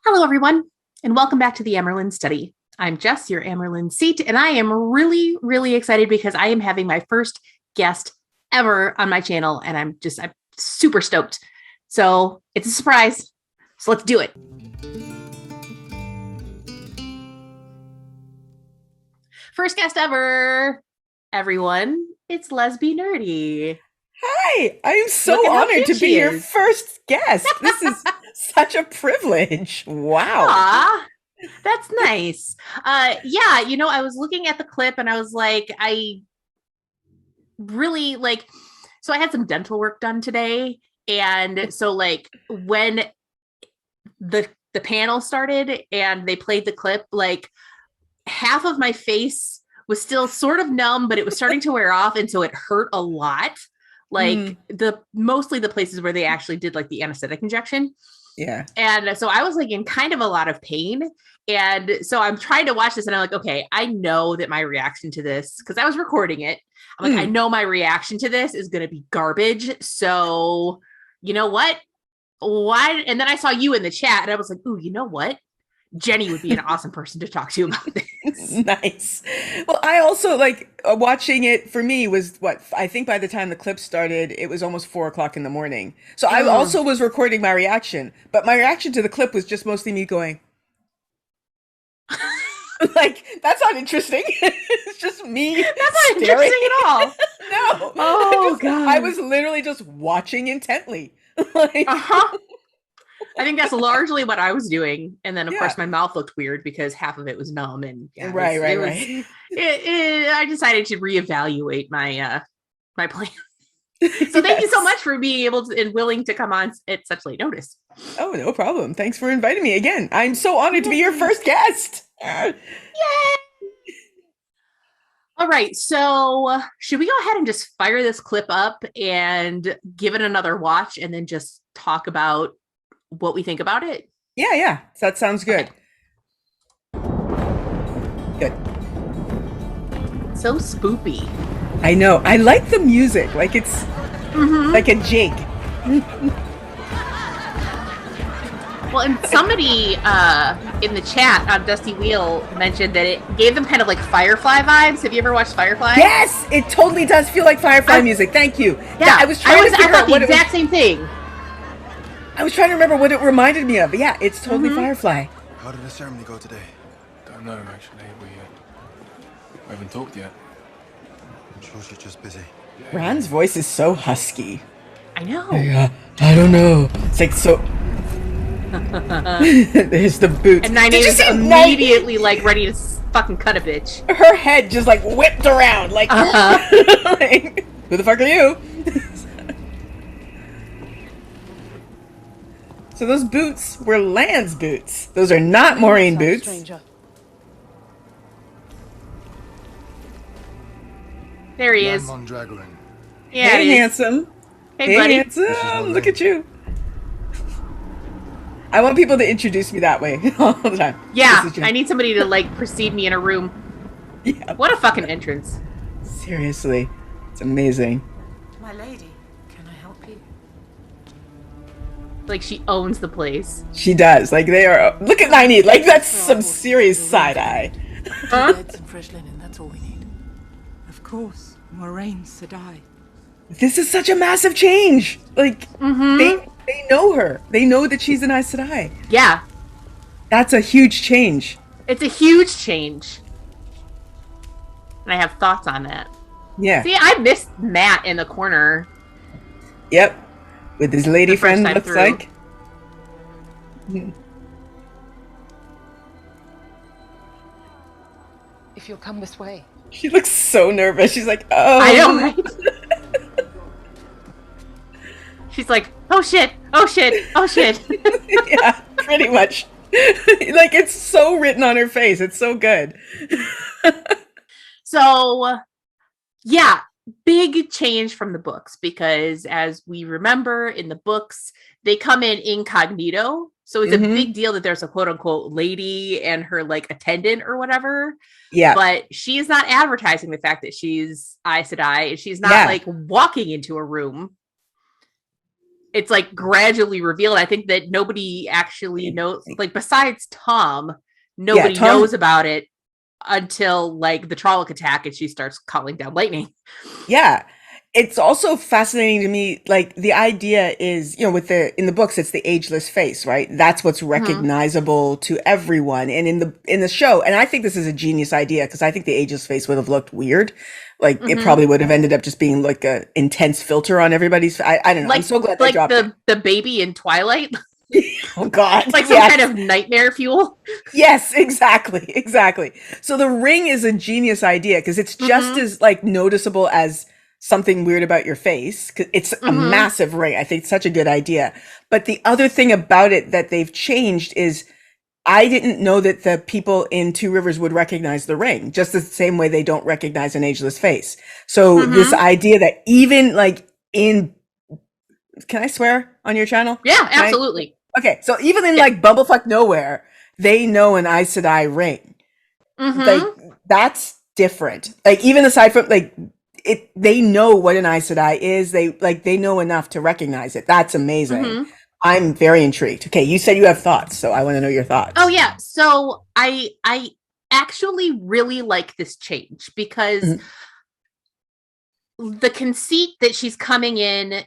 Hello, everyone, and welcome back to the Amyrlin study. I'm Jess, your Amyrlin seat, and I am really, really excited because I am having my first guest ever on my channel, and I'm super stoked. So it's a surprise. So let's do it. First guest ever, everyone. It's Lezbi Nerdy. Hi, I am so honored to be your first guest. This is such a privilege. Wow. Aww, that's nice. Yeah, I was looking at the clip and I was like, I really so I had some dental work done today. And so when the panel started and they played the clip, half of my face was still sort of numb, but it was starting to wear off. And so it hurt a lot. Mostly the places where they actually did the anesthetic injection. Yeah. And so I was in kind of a lot of pain. And so I'm trying to watch this and I'm like, okay, I know that my reaction to this, because I was recording it. I'm like, I know my reaction to this is going to be garbage. So you know what? Why? And then I saw you in the chat and I was like, ooh, you know what? Jenny would be an awesome person to talk to about this. Nice. Well, I also watching it for me was I think by the time the clip started, it was almost 4:00 in the morning. So I also was recording my reaction, but my reaction to the clip was just mostly me going, that's not interesting. It's just me. That's not staring. interesting at all. No. Oh, God. I was literally just watching intently. I think that's largely what I was doing. And then, of course, my mouth looked weird because half of it was numb. And right. I decided to reevaluate my my plan. So thank you so much for being able to and willing to come on at such late notice. Oh, no problem. Thanks for inviting me again. I'm so honored to be your first guest. Yay! All right. So should we go ahead and just fire this clip up and give it another watch and then just talk about what we think about it? Yeah. That sounds good. Okay. Good. So spoopy. I know. I like the music. It's like a jig. Well, and somebody in the chat on Dusty Wheel mentioned that it gave them kind of Firefly vibes. Have you ever watched Firefly? Yes, it totally does feel like Firefly music. Thank you. Yeah, I thought the exact same thing. I was trying to remember what it reminded me of. But yeah, it's totally Firefly. How did the ceremony go today? Don't know, actually. We haven't talked yet. I'm sure she's just busy. Ran's voice is so husky. I know. Yeah, I don't know. It's so... There's the boots. And Nynaeve is immediately ready to fucking cut a bitch. Her head just whipped around. Who the fuck are you? So those boots were Lan's boots. Those are not Moraine boots. Stranger. There he is. Yeah, hey, handsome. Hey, buddy. Handsome. Look at you. I want people to introduce me that way all the time. Yeah, I need somebody to precede me in a room. Yeah. What a fucking entrance. Seriously. It's amazing. My lady, can I help you? She owns the place. She does. They are. Look at Nynaeve. That's some serious side eye. Beds and fresh linen, that's all we need. Of course, Moraine Sedai. This is such a massive change. They know her. They know that she's an Aes Sedai. Yeah. That's a huge change. It's a huge change. And I have thoughts on that. Yeah. See, I missed Matt in the corner. Yep. With his lady friend, looks like. If you'll come this way. She looks so nervous. She's like, oh. I know, right? She's like, oh shit, oh shit, oh shit. Yeah, pretty much. It's so written on her face. It's so good. So, yeah, big change from the books because as we remember in the books, they come in incognito. So it's a big deal that there's a quote unquote lady and her attendant or whatever. Yeah. But she's not advertising the fact that she's Aes Sedai. She's not walking into a room. it's like gradually revealed. I think that nobody actually knows, like besides Tom, nobody knows about it until like the Trolloc attack and she starts calling down lightning. Yeah. It's also fascinating to me, like the idea is, you know, in the books, it's the ageless face, right? That's what's recognizable to everyone. And in the show, and I think this is a genius idea because I think the ageless face would have looked weird. Like it probably would have ended up just being like a intense filter on everybody's. I don't know. Like, I'm so glad they dropped it. The baby in Twilight. Oh God. Like some kind of nightmare fuel. Yes, exactly. So the ring is a genius idea because it's just as like noticeable as something weird about your face. It's a massive ring. I think it's such a good idea. But the other thing about it that they've changed is I didn't know that the people in Two Rivers would recognize the ring, just the same way they don't recognize an ageless face. So this idea that even like can I swear on your channel? Yeah, absolutely. Okay, so even in like Bumblefuck Nowhere, they know an Aes Sedai ring. Like that's different. Like even aside from like they know what an Aes Sedai is. They know enough to recognize it. That's amazing. I'm very intrigued. Okay, you said you have thoughts, so I want to know your thoughts. Oh yeah, so I actually really like this change because the conceit that she's coming in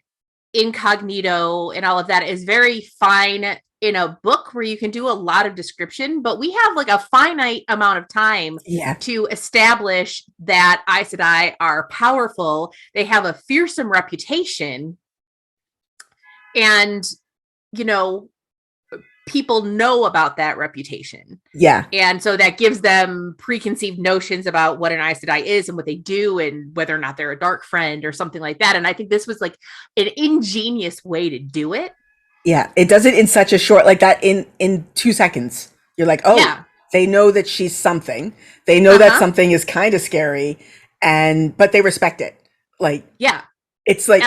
incognito and all of that is very fine in a book where you can do a lot of description, but we have like a finite amount of time to establish that Aes Sedai are powerful. They have a fearsome reputation, and you know, people know about that reputation. Yeah. And so that gives them preconceived notions about what an Aes Sedai is and what they do and whether or not they're a dark friend or something like that. And I think this was like an ingenious way to do it. Yeah. It does it in such a short, like that in 2 seconds. You're like, oh, yeah. They know that she's something. They know that something is kind of scary but they respect it. Like, yeah, it's like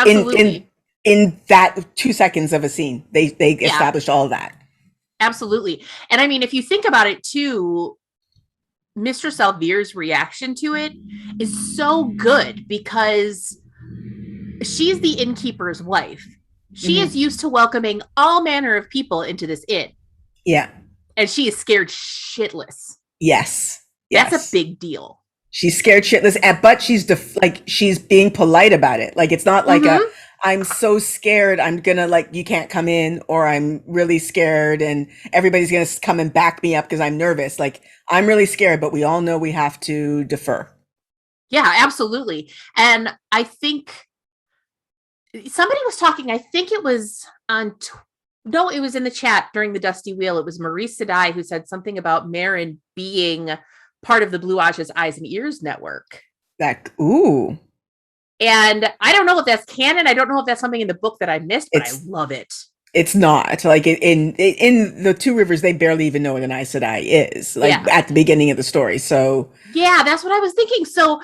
in that 2 seconds of a scene, they established all of that. Absolutely. And I mean, if you think about it too, Mistress Alvere's reaction to it is so good because she's the innkeeper's wife. She is used to welcoming all manner of people into this inn. Yeah. And she is scared shitless. Yes. That's a big deal. She's scared shitless, but she's being polite about it. Like, it's not like I'm so scared, I'm gonna like, you can't come in, or I'm really scared and everybody's gonna come and back me up because I'm nervous. Like, I'm really scared, but we all know we have to defer. Yeah, absolutely. And I think somebody was talking, I think it was no, it was in the chat during the Dusty Wheel. It was Aes Sedai who said something about Meryn being part of the Blue Ajah's Eyes and Ears network. Ooh. And I don't know if that's canon. I don't know if that's something in the book that I missed, but I love it. It's not. Like in the Two Rivers, they barely even know what an Aes Sedai is, like at the beginning of the story. So yeah, that's what I was thinking. So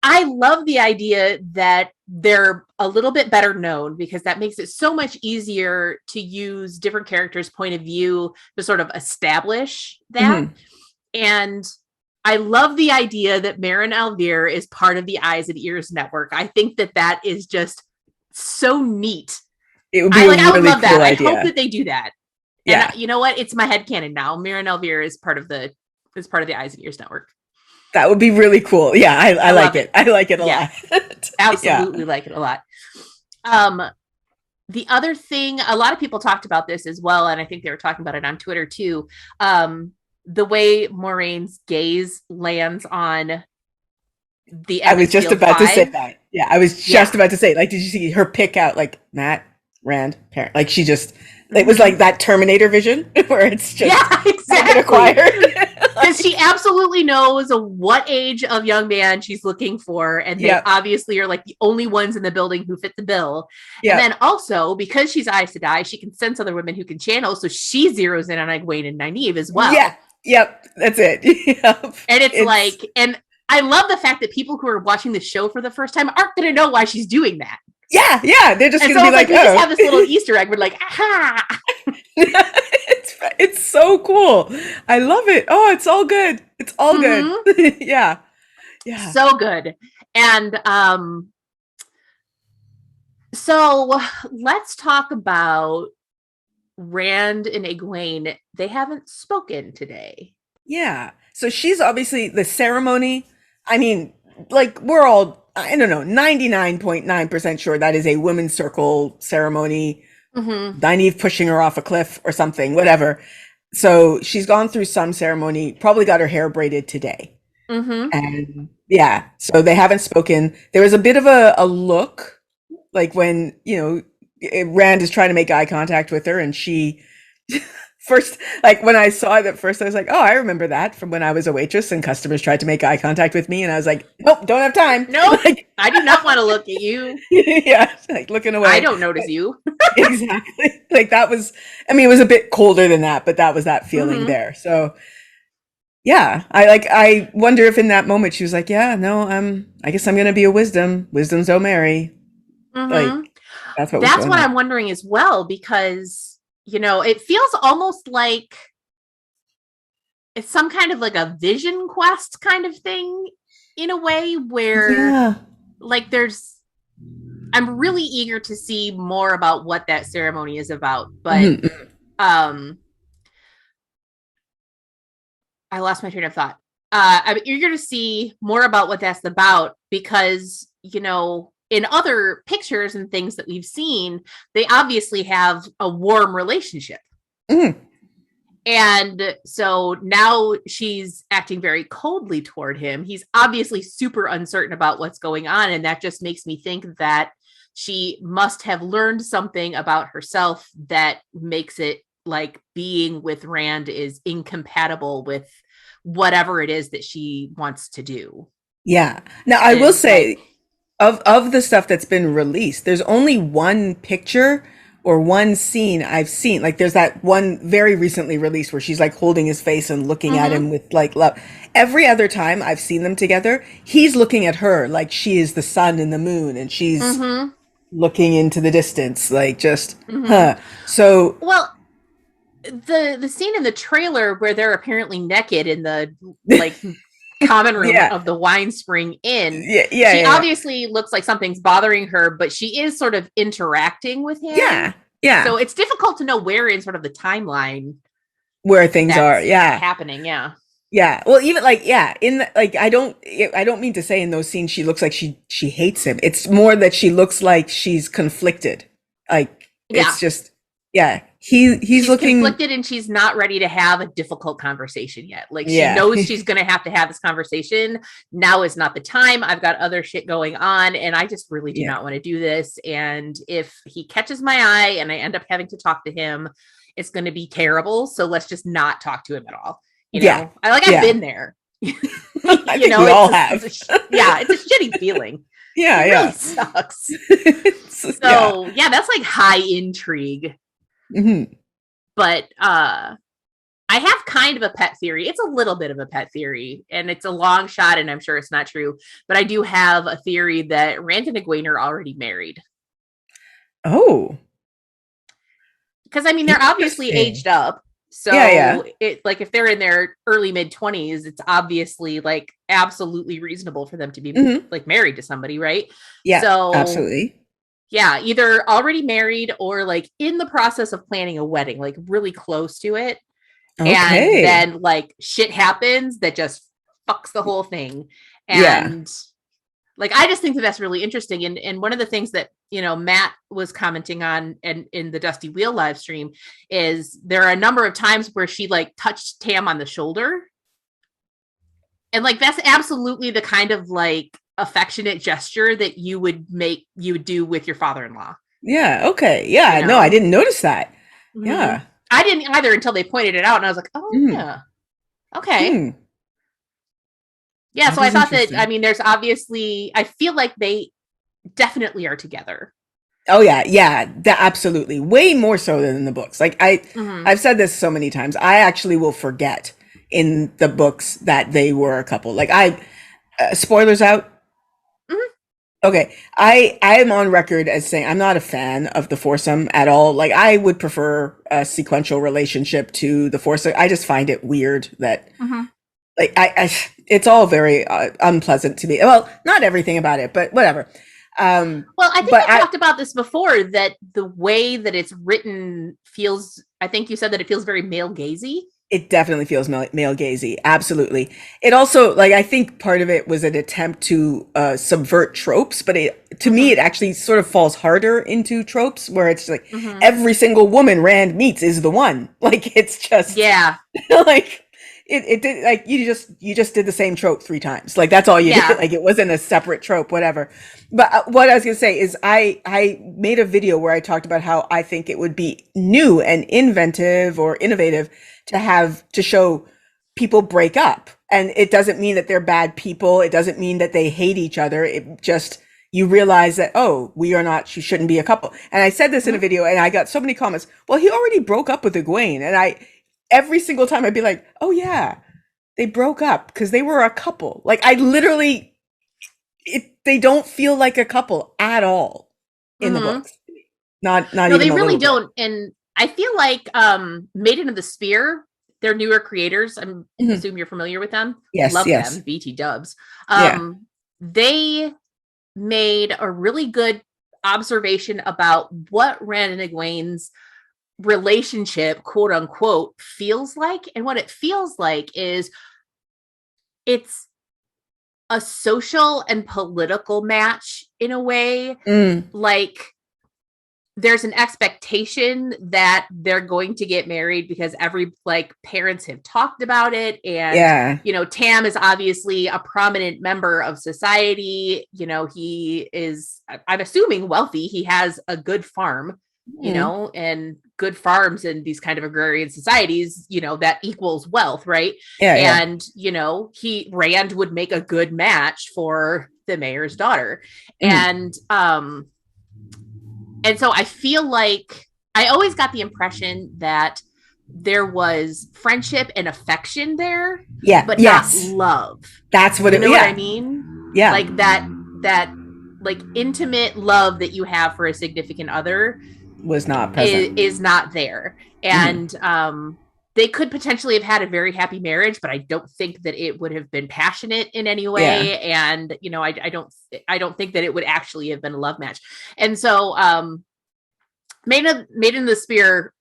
I love the idea that they're a little bit better known because that makes it so much easier to use different characters' point of view to sort of establish that. And I love the idea that Meryn Alvere is part of the Eyes and Ears network. I think that is just so neat. It would be I would love that. Idea. I hope that they do that. Yeah. And you know what? It's my headcanon now. Meryn Alvere is part of the Eyes and Ears network. That would be really cool. Yeah, I like it. I like it a lot. Absolutely like it a lot. The other thing, a lot of people talked about this as well, and I think they were talking about it on Twitter too. The way Moraine's gaze lands on the I was just about to say that. Yeah, I was just about to say, like, did you see her pick out like Matt, Rand, Perrin? Like, she just, it was like that Terminator vision where it's just acquired. Because she absolutely knows what age of young man she's looking for, and they obviously are like the only ones in the building who fit the bill. And then also, because she's Aes Sedai, she can sense other women who can channel, so she zeroes in on Egwene and Nynaeve as well. Yeah, yep, that's it. And it's like, and I love the fact that people who are watching the show for the first time aren't going to know why she's doing that. Yeah, they're just going to be like, we just have this little Easter egg. We're like, aha! It's so cool. I love it. Oh, it's all good. It's all good. Yeah. So good. And So let's talk about Rand and Egwene. They haven't spoken today. Yeah. So she's obviously the ceremony. I mean, like we're all, I don't know, 99.9% sure that is a women's circle ceremony. Nynaeve pushing her off a cliff or something, whatever. So she's gone through some ceremony, probably got her hair braided today. And yeah, so they haven't spoken. There was a bit of a look like when, Rand is trying to make eye contact with her and she first, like when I saw it at first, I was like, oh, I remember that from when I was a waitress and customers tried to make eye contact with me. And I was like, nope, don't have time. Nope, Like, I do not want to look at you. yeah, like looking away. I don't notice you. Exactly. Like that was, I mean, it was a bit colder than that, but that was that feeling there. So yeah, I wonder if in that moment she was like, yeah, no, I guess I'm going to be a wisdom. Wisdom's O'Mary. Like that's what I'm wondering as well, because it feels almost like it's some kind of like a vision quest kind of thing in a way where like I'm really eager to see more about what that ceremony is about, but I lost my train of thought. I'm eager to see more about what that's about because, in other pictures and things that we've seen, they obviously have a warm relationship. And so now she's acting very coldly toward him. He's obviously super uncertain about what's going on. And that just makes me think that she must have learned something about herself that makes it like being with Rand is incompatible with whatever it is that she wants to do. Yeah. Now, I will say, of the stuff that's been released, there's only one picture or one scene I've seen. Like there's that one very recently released where she's like holding his face and looking at him with like love. Every other time I've seen them together, he's looking at her like she is the sun and the moon and she's looking into the distance, like just, So, well, the scene in the trailer where they're apparently naked in the like common room of the Winespring Inn. She obviously looks like something's bothering her, but she is sort of interacting with him. Yeah. So it's difficult to know where in sort of the timeline where things are happening. Yeah. Well, even like in the, like I don't mean to say in those scenes she looks like she hates him. It's more that she looks like she's conflicted. Like it's just she's looking conflicted and she's not ready to have a difficult conversation yet. Like she knows she's going to have this conversation. Now is not the time. I've got other shit going on and I just really do not want to do this. And if he catches my eye and I end up having to talk to him, it's going to be terrible. So let's just not talk to him at all. I've been there. I think we all have. It's a shitty feeling. It really sucks. So that's like high intrigue. But I have kind of a pet theory. It's a little bit of a pet theory and it's a long shot and I'm sure it's not true, but I do have a theory that Rand and Egwene are already married. Oh, because I mean they're obviously aged up, so it like if they're in their early mid-20s, it's obviously like absolutely reasonable for them to be like married to somebody, right? So absolutely. Yeah, either already married or like in the process of planning a wedding, like really close to it. Okay. And then like shit happens that just fucks the whole thing. And like, I just think that that's really interesting. And one of the things that, Matt was commenting on and in the Dusty Wheel live stream is there are a number of times where she like touched Tam on the shoulder. And like, that's absolutely the kind of like affectionate gesture that you would do with your father-in-law. Yeah. Okay. Yeah. No, I didn't notice that. Yeah. I didn't either until they pointed it out and I was like, oh yeah. Okay. Yeah. That so I thought that, I mean, there's obviously, I feel like they definitely are together. Oh yeah. Yeah. Absolutely. Way more so than in the books. Like I've said this so many times. I actually will forget in the books that they were a couple. Like spoilers out. Okay, I am on record as saying I'm not a fan of the foursome at all. Like I would prefer a sequential relationship to the foursome. I just find it weird that like I it's all very unpleasant to me. Well, not everything about it, but whatever. Well, I think but we talked about this before, that the way that it's written feels, I think you said that it feels very male gazy. It definitely feels male gazy. Absolutely. It also, like, I think part of it was an attempt to subvert tropes, but to me, it actually sort of falls harder into tropes where it's like every single woman Rand meets is the one. Like, it's just, like, it did, like, you just did the same trope 3 times. Like, that's all you did. Like, it wasn't a separate trope, whatever. But what I was going to say is I made a video where I talked about how I think it would be new and inventive or innovative to show people break up. And it doesn't mean that they're bad people. It doesn't mean that they hate each other. It just, you realize that, oh, you shouldn't be a couple. And I said this in a video and I got so many comments. Well, he already broke up with Egwene. And every single time I'd be like, oh yeah, they broke up because they were a couple. Like, I literally, they don't feel like a couple at all in the books. Not even they a really little bit. don't. And I feel like Maiden of the Spear, they're newer creators. I assume you're familiar with them. Yes, Love yes. them, BT dubs. They made a really good observation about what Rand and Egwene's relationship, quote unquote, feels like. And what it feels like is it's a social and political match in a way. Like, there's an expectation that they're going to get married because parents have talked about it. And, Tam is obviously a prominent member of society. He is, I'm assuming, wealthy. He has a good farm, and good farms in these kind of agrarian societies, that equals wealth. Right. And, Rand would make a good match for the mayor's daughter. And so I feel like I always got the impression that there was friendship and affection there, but not love. That's what what I mean? Yeah. Like that like intimate love that you have for a significant other was not present. Is not there. And they could potentially have had a very happy marriage, but I don't think that it would have been passionate in any way. And, I don't think that it would actually have been a love match. And so, Maiden of the Spear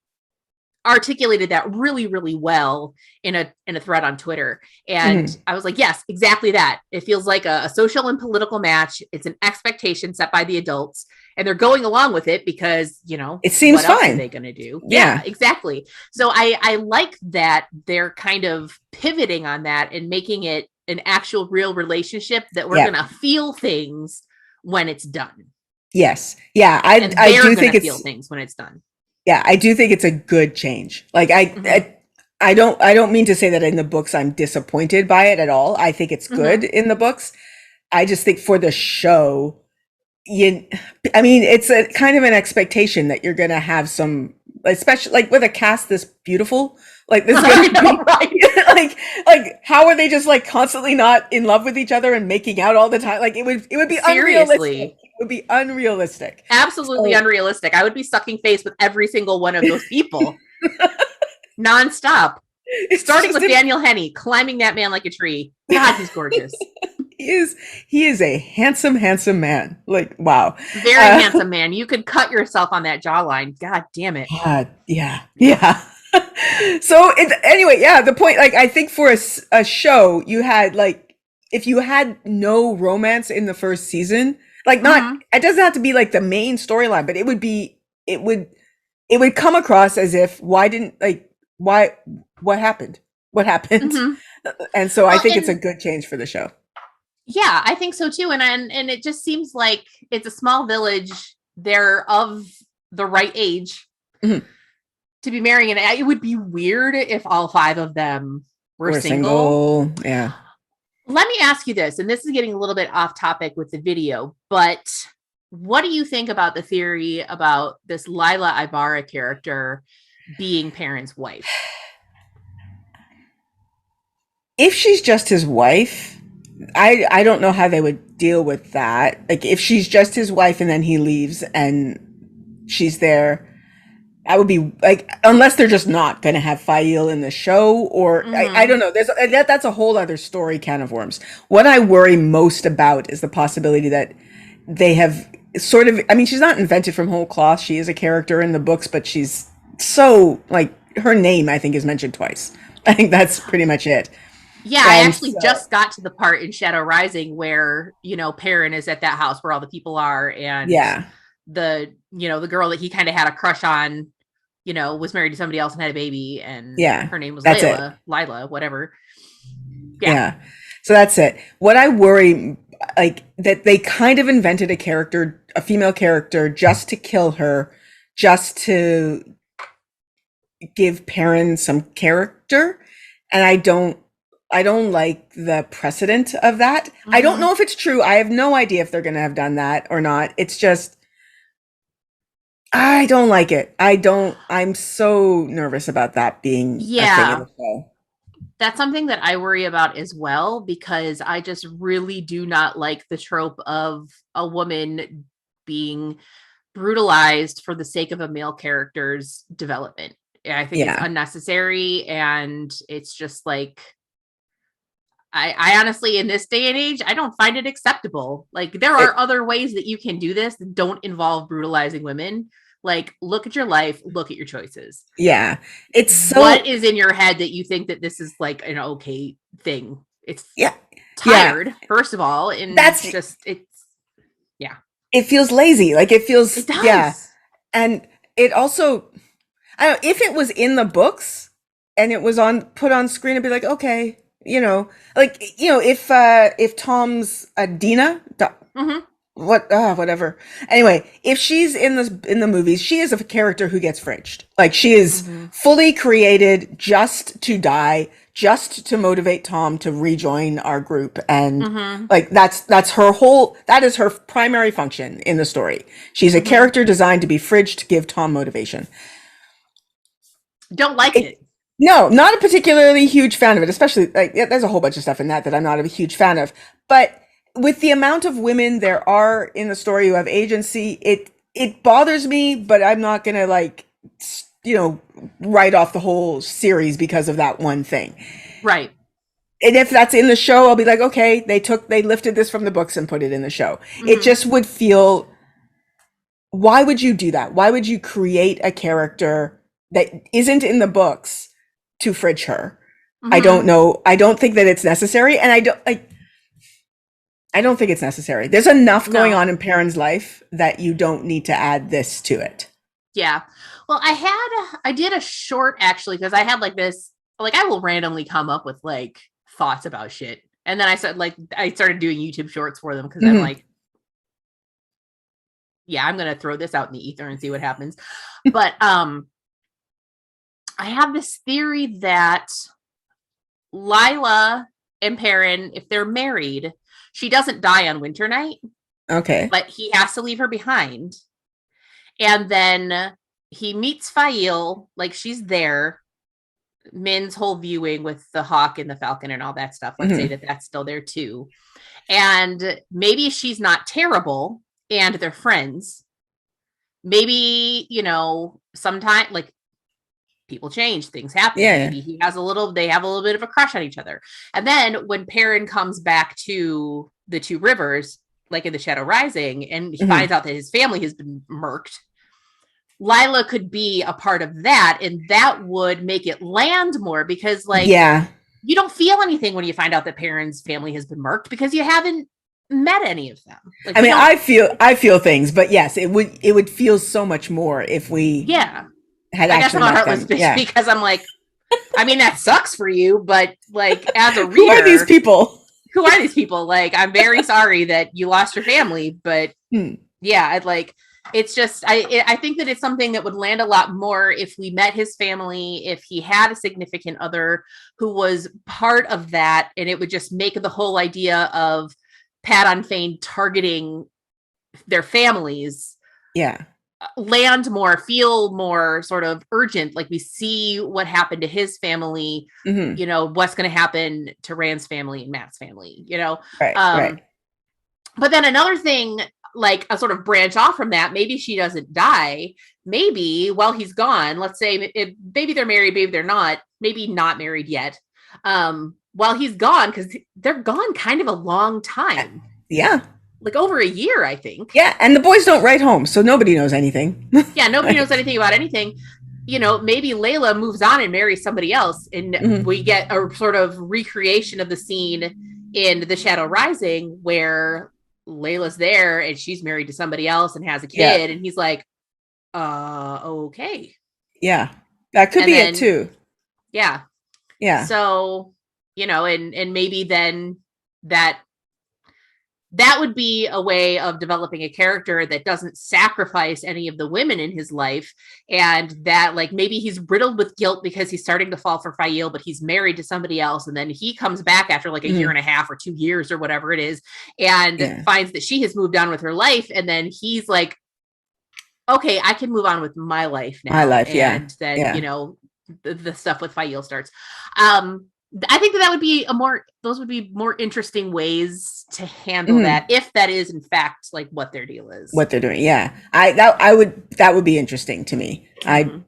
articulated that really, really well in a thread on Twitter. And I was like, yes, exactly that. It feels like a social and political match. It's an expectation set by the adults, and they're going along with it because, it seems what else fine. are they going to do? Yeah, exactly. So I like that they're kind of pivoting on that and making it an actual real relationship that we're going to feel things when it's done. Yes. Yeah. I do think it's feel things when it's done. Yeah. I do think it's a good change. Like I don't mean to say that in the books I'm disappointed by it at all. I think it's good in the books. I just think for the show, it's a kind of an expectation that you're going to have some, especially like with a cast this beautiful, like this, right? like how are they just like constantly not in love with each other and making out all the time? Like it would be unrealistic. It would be unrealistic. Absolutely unrealistic. I would be sucking face with every single one of those people nonstop. Starting with Daniel Henney, climbing that man like a tree. God, he's gorgeous. He is a handsome man. Like, wow. Very handsome man. You could cut yourself on that jawline. God damn it. Yeah. So the point, like, I think for a show, you had like, if you had no romance in the first season, like it doesn't have to be like the main storyline, but it would come across as if, what happened? And so I think it's a good change for the show. Yeah, I think so too. And it just seems like it's a small village. They're of the right age to be marrying. And it would be weird if all 5 of them were single. Yeah. Let me ask you this, and this is getting a little bit off topic with the video, but what do you think about the theory about this Lila Ibarra character being Perrin's wife? If she's just his wife, I don't know how they would deal with that. Like, if she's just his wife and then he leaves and she's there, I would be like, unless they're just not going to have Fael in the show, or I don't know. That's a whole other story, can of worms. What I worry most about is the possibility that they have sort of, I mean, she's not invented from whole cloth. She is a character in the books, but she's so, like, her name, I think, is mentioned twice. I think that's pretty much it. Yeah, I actually just got to the part in Shadow Rising where, Perrin is at that house where all the people are, and the girl that he kind of had a crush on, was married to somebody else and had a baby, and her name was Lila, whatever. Yeah. So that's it. What I worry, like, that they kind of invented a female character, just to kill her, just to give Perrin some character. And I don't like the precedent of that. Mm-hmm. I don't know if it's true. I have no idea if they're going to have done that or not. It's just, I don't like it. I'm so nervous about that being a thing in the show. That's something that I worry about as well, because I just really do not like the trope of a woman being brutalized for the sake of a male character's development. I think it's unnecessary, and it's just like, I honestly, in this day and age, I don't find it acceptable. Like, there are other ways that you can do this that don't involve brutalizing women. Like, look at your life, look at your choices. Yeah. It's so, what is in your head that you think that this is like an okay thing? It's tired, first of all. And that's just, it feels lazy. Like, it feels, it does. And it also, I don't know, if it was in the books and it was put on screen, it'd be like, okay, if Tom's Dina, whatever. Anyway, if she's in the movies, she is a character who gets fridged. Like, she is fully created just to die, just to motivate Tom to rejoin our group, and like that is her primary function in the story. She's a character designed to be fridged to give Tom motivation. Don't like it. No, not a particularly huge fan of it, especially, like, there's a whole bunch of stuff in that I'm not a huge fan of. But with the amount of women there are in the story who have agency, it bothers me, but I'm not going to, like, write off the whole series because of that one thing. Right. And if that's in the show, I'll be like, okay, they lifted this from the books and put it in the show. It just would feel, why would you do that? Why would you create a character that isn't in the books to fridge her? I don't know. I don't think that it's necessary. And I don't think it's necessary. There's enough going on in Perrin's life that you don't need to add this to it. Yeah. Well, I did a short, actually, because I had like this, like, I will randomly come up with like thoughts about shit. And then I started doing YouTube shorts for them, because I'm like, yeah, I'm going to throw this out in the ether and see what happens. But I have this theory that Lila and Perrin, if they're married, she doesn't die on winter night. Okay. But he has to leave her behind. And then he meets Fail, like, she's there. Min's whole viewing with the hawk and the falcon and all that stuff. Let's say that that's still there too. And maybe she's not terrible and they're friends. Maybe, sometime, like, people change, things happen. Yeah. Maybe they have a little bit of a crush on each other. And then when Perrin comes back to the Two Rivers, like in the Shadow Rising, and he finds out that his family has been murked, Lila could be a part of that, and that would make it land more, because, like, you don't feel anything when you find out that Perrin's family has been murked, because you haven't met any of them. Like, I mean, I feel things, but yes, it would feel so much more if we had actually met them. Because I'm like, I mean, that sucks for you, but, like, as a reader, who are these people? Like, I'm very sorry that you lost your family, but I'd like, it's just, I think that it's something that would land a lot more if we met his family, if he had a significant other who was part of that, and it would just make the whole idea of Pat on Fane targeting their families land more, feel more sort of urgent. Like, we see what happened to his family, what's going to happen to Rand's family and Matt's family, Right. But then another thing, like a sort of branch off from that, maybe she doesn't die. Maybe while he's gone, let's say maybe they're married, maybe they're not, maybe not married yet. While he's gone, because they're gone kind of a long time. Yeah. like over a year, I think. Yeah, and the boys don't write home, so nobody knows anything. Yeah, nobody knows anything about anything. You know, maybe Layla moves on and marries somebody else, and we get a sort of recreation of the scene in The Shadow Rising where Layla's there and she's married to somebody else and has a kid, and he's like, okay. Yeah, that could be it too. Yeah. Yeah. So, you know, and maybe then that would be a way of developing a character that doesn't sacrifice any of the women in his life, and that like maybe he's riddled with guilt because he's starting to fall for Fael, but he's married to somebody else, and then he comes back after like a year and a half or 2 years or whatever it is, and finds that she has moved on with her life, and then he's like, okay, I can move on with my life now. And then you know, the stuff with Fael starts. I think that would be those would be more interesting ways to handle that, if that is in fact like what their deal is, what they're doing. Yeah, that would be interesting to me. I don't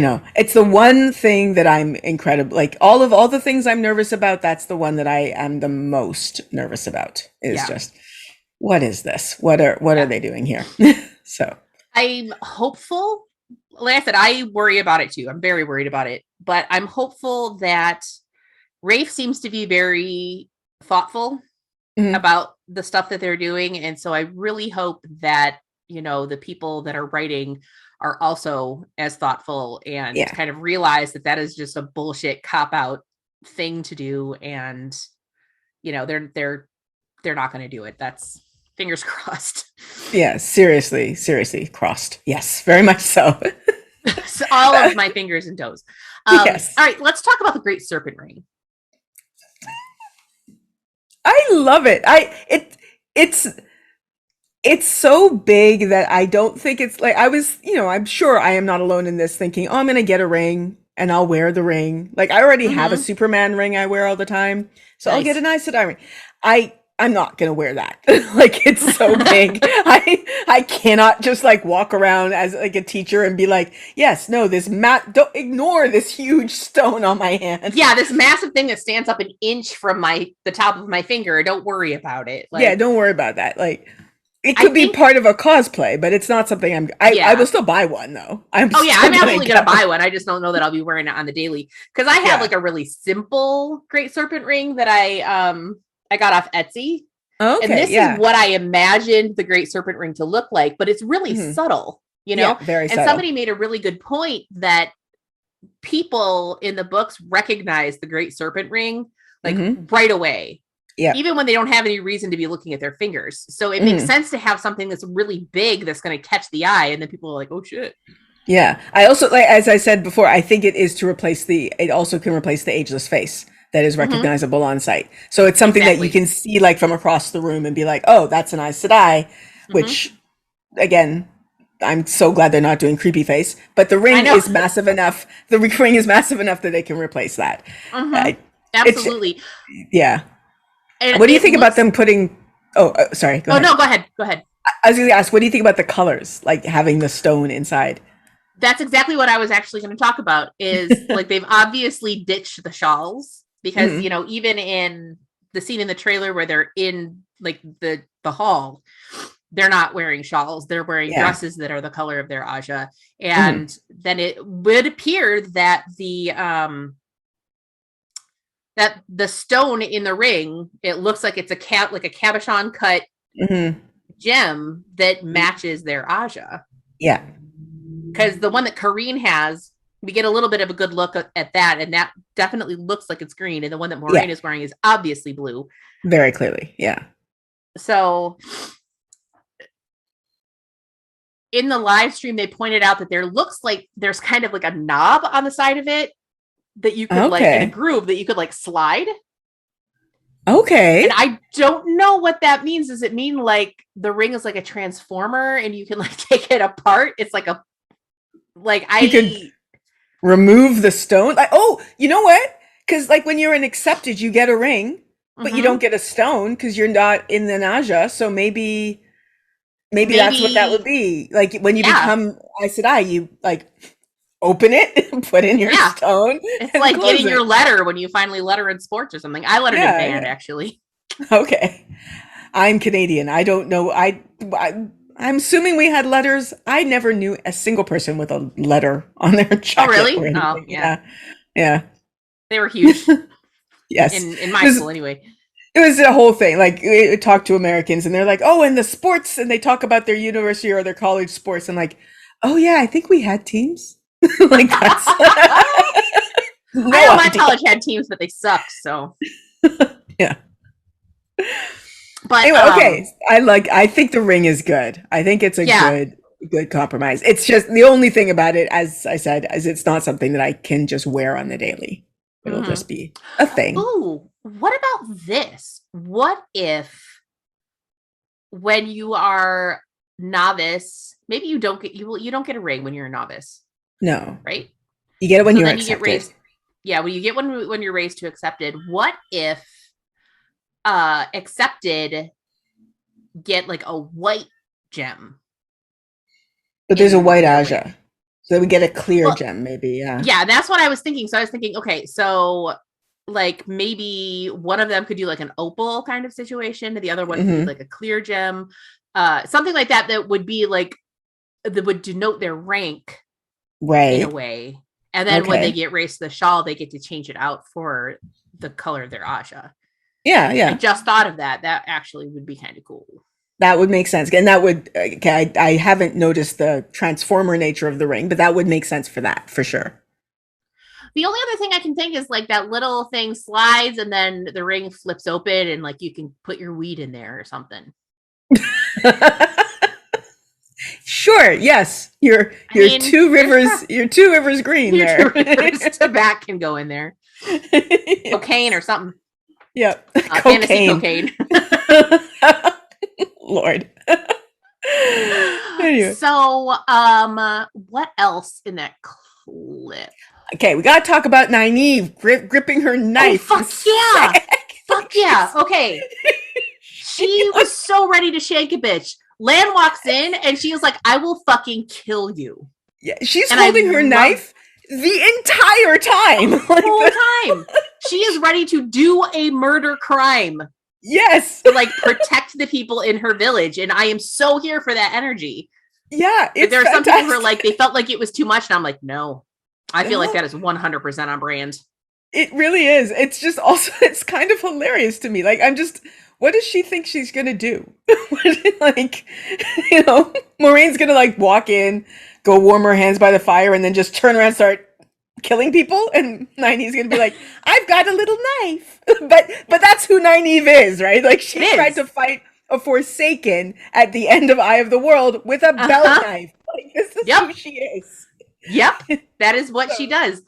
know. It's the one thing that I'm incredible. Like all the things I'm nervous about, that's the one that I am the most nervous about. Is just, what is this? What are they doing here? So I'm hopeful. Like I said, I worry about it too. I'm very worried about it, but I'm hopeful that Rafe seems to be very thoughtful about the stuff that they're doing. And so I really hope that, you know, the people that are writing are also as thoughtful and kind of realize that is just a bullshit cop-out thing to do. And, you know, they're not going to do it. That's fingers crossed. Yeah, seriously crossed. Yes, very much so. So all of my fingers and toes. Yes. All right, let's talk about the Great Serpent Ring. I love it. It's so big that I don't think it's like, I was, you know, I'm sure I am not alone in this thinking, oh, I'm going to get a ring and I'll wear the ring. Like I already have a Superman ring I wear all the time. So I'll get an Aes Sedai ring. I'm not going to wear that. Like it's so big. I cannot just like walk around as like a teacher and be like, yes, no, don't ignore this huge stone on my hand. Yeah. This massive thing that stands up an inch from the top of my finger. Don't worry about it. Like, yeah. Don't worry about that. Like it could be part of a cosplay, but it's not something I will still buy one though. I'm absolutely going to buy one. I just don't know that I'll be wearing it on the daily. Cause I have like a really simple Great Serpent ring that I got off Etsy. Okay, and this is what I imagined the Great Serpent Ring to look like, but it's really subtle, you know? Yeah, very subtle. And somebody made a really good point that people in the books recognize the Great Serpent Ring like right away. Yeah. Even when they don't have any reason to be looking at their fingers. So it makes sense to have something that's really big that's going to catch the eye, and then people are like, oh shit. Yeah. I also, like as I said before, I think it is to replace it also can replace the ageless face that is recognizable on sight. So it's something that you can see like from across the room and be like, oh, that's an Aes Sedai, which again, I'm so glad they're not doing creepy face, but the ring is massive enough. The ring is massive enough that they can replace that. Absolutely. Yeah. And what do you think about them putting, sorry. Go ahead. No, go ahead. I was going to ask, what do you think about the colors, like having the stone inside? That's exactly what I was actually going to talk about is like, they've obviously ditched the shawls. Because, you know, even in the scene in the trailer where they're in like the hall, they're not wearing shawls. They're wearing dresses that are the color of their Aja. And then it would appear that the stone in the ring, it looks like it's a cabochon cut gem that matches their Aja. Yeah. Because the one that Kareen has, we get a little bit of a good look at that, and that definitely looks like it's green. And the one that Moraine is wearing is obviously blue. Very clearly, yeah. So in the live stream, they pointed out that there looks like there's kind of like a knob on the side of it that you could like in a groove that you could like slide. Okay. And I don't know what that means. Does it mean like the ring is like a transformer and you can like take it apart? It's like you could remove the stone. Like, oh, you know what? Because like when you're an accepted, you get a ring, but you don't get a stone because you're not in the Naja. So maybe that's what that would be. Like when you become Aes Sedai, you like open it, put in your stone. It's like getting your letter when you finally letter in sports or something. I lettered in band actually. Okay. I'm Canadian. I don't know. I'm assuming we had letters. I never knew a single person with a letter on their jacket or really? anything. Oh, yeah. Yeah. They were huge Yes. in It my was, school anyway. it was a whole thing. Like, we talk to Americans and they're like, oh, and the sports, and they talk about their university or their college sports, and like, oh yeah, I think we had teams. Like, that's no I know my idea. college had teams, but they sucked. So Yeah. But Anyway, okay. I think The Ring is good. I think it's a Yeah. good compromise. It's just the only thing about it, as I said, is it's not something that I can just wear on the daily. It'll Mhm. just be a thing. Ooh, what about this? What if when you are novice, maybe you don't get a ring when you're a novice, No. right? You get it when So you're then you get accepted. raised. Yeah, when you get when you're raised to accepted. What if accepted get like a white gem? But there's a in white their Aja. ring? So we get a clear Well, gem, maybe, yeah. Yeah, that's what I was thinking. So I was thinking, okay, so like maybe one of them could do like an opal kind of situation, and the other one could be Mhm. like a clear gem, something like that. That would be like that would denote their rank in a Right. way. And then when they Okay. get raised to the shawl, they get to change it out for the color of their Aja. Yeah, I yeah. just thought of that. That actually would be kind of cool. That would make sense. And that would, okay, I haven't noticed the transformer nature of the ring, but that would make sense for that, for sure. The only other thing I can think is like that little thing slides and then the ring flips open and like you can put your weed in there or something. Sure, yes. Your mean, two rivers, there's your two rivers green Your there. tobacco can go in there. Cocaine or something. Yep. Fantasy cocaine. Lord. Anyway. So, what else in that clip? Okay, we gotta talk about Nynaeve gripping her knife. Oh, fuck yeah. Fuck yeah. Okay. She was so ready to shake a bitch. Lan walks in and she was like, I will fucking kill you. Yeah, she's And holding I her love- knife the entire time. The whole time. She is ready to do a murder crime Yes. to like protect the people in her village. And I am so here for that energy. Yeah. But It's there are some people who are fantastic. like, they felt like it was too much. And I'm like, no, I feel like No. that is 100% on brand. It really is. It's just also, it's kind of hilarious to me. Like, what does she think she's gonna do? Like, Moraine's gonna like walk in, go warm her hands by the fire, and then just turn around and start killing people. And Nynaeve's gonna be like, I've got a little knife. But that's who Nynaeve is, right? Like, she It tried is. to fight a Forsaken at the end of Eye of the World with a belt knife. Like, this is Yep. who she is. Yep, that is what she does.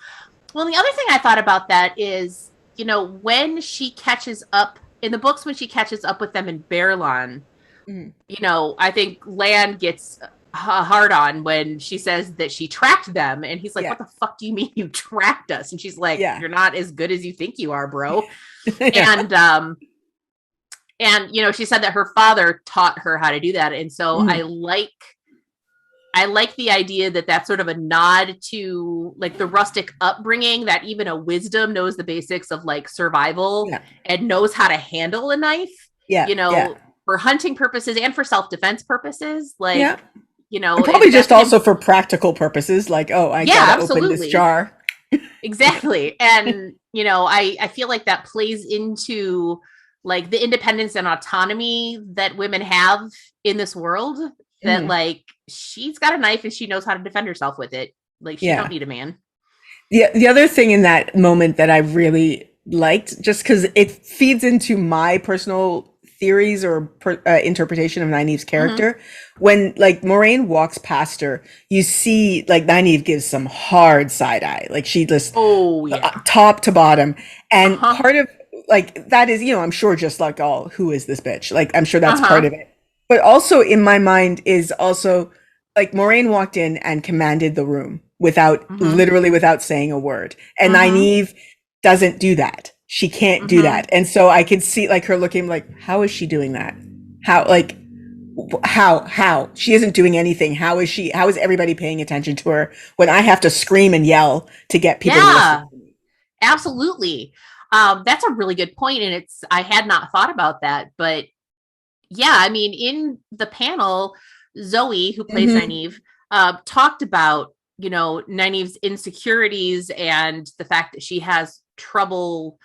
Well, the other thing I thought about that is, when she catches up in the books, when she catches up with them in Valon, I think Lan gets a hard on when she says that she tracked them, and he's like, Yeah. "What the fuck do you mean you tracked us?" And she's like, Yeah. "You're not as good as you think you are, bro." Yeah. And she said that her father taught her how to do that, and so I like the idea that that's sort of a nod to like the rustic upbringing, that even a wisdom knows the basics of like survival and knows how to handle a knife, for hunting purposes and for self-defense purposes. Like, And probably just also for practical purposes, like, I gotta open this jar. Exactly. And, I feel like that plays into like the independence and autonomy that women have in this world, that like she's got a knife and she knows how to defend herself with it. Like, she don't need a man. The other thing in that moment that I really liked, just because it feeds into my personal theories or interpretation of Nynaeve's character, when like Moraine walks past her, you see like Nynaeve gives some hard side eye, like she just top to bottom, and part of like that is, I'm sure just like, who is this bitch? Like, I'm sure that's part of it. But also in my mind is also like Moraine walked in and commanded the room literally without saying a word. And Nynaeve doesn't do that. She can't do that. And so I could see like her looking like, how is she doing that? How she isn't doing anything. How is everybody paying attention to her when I have to scream and yell to get people to listen to me? Absolutely. That's a really good point, and I had not thought about that, but yeah, I mean, in the panel, Zoe, who plays Nynaeve, talked about, Nynaeve's insecurities and the fact that she has trouble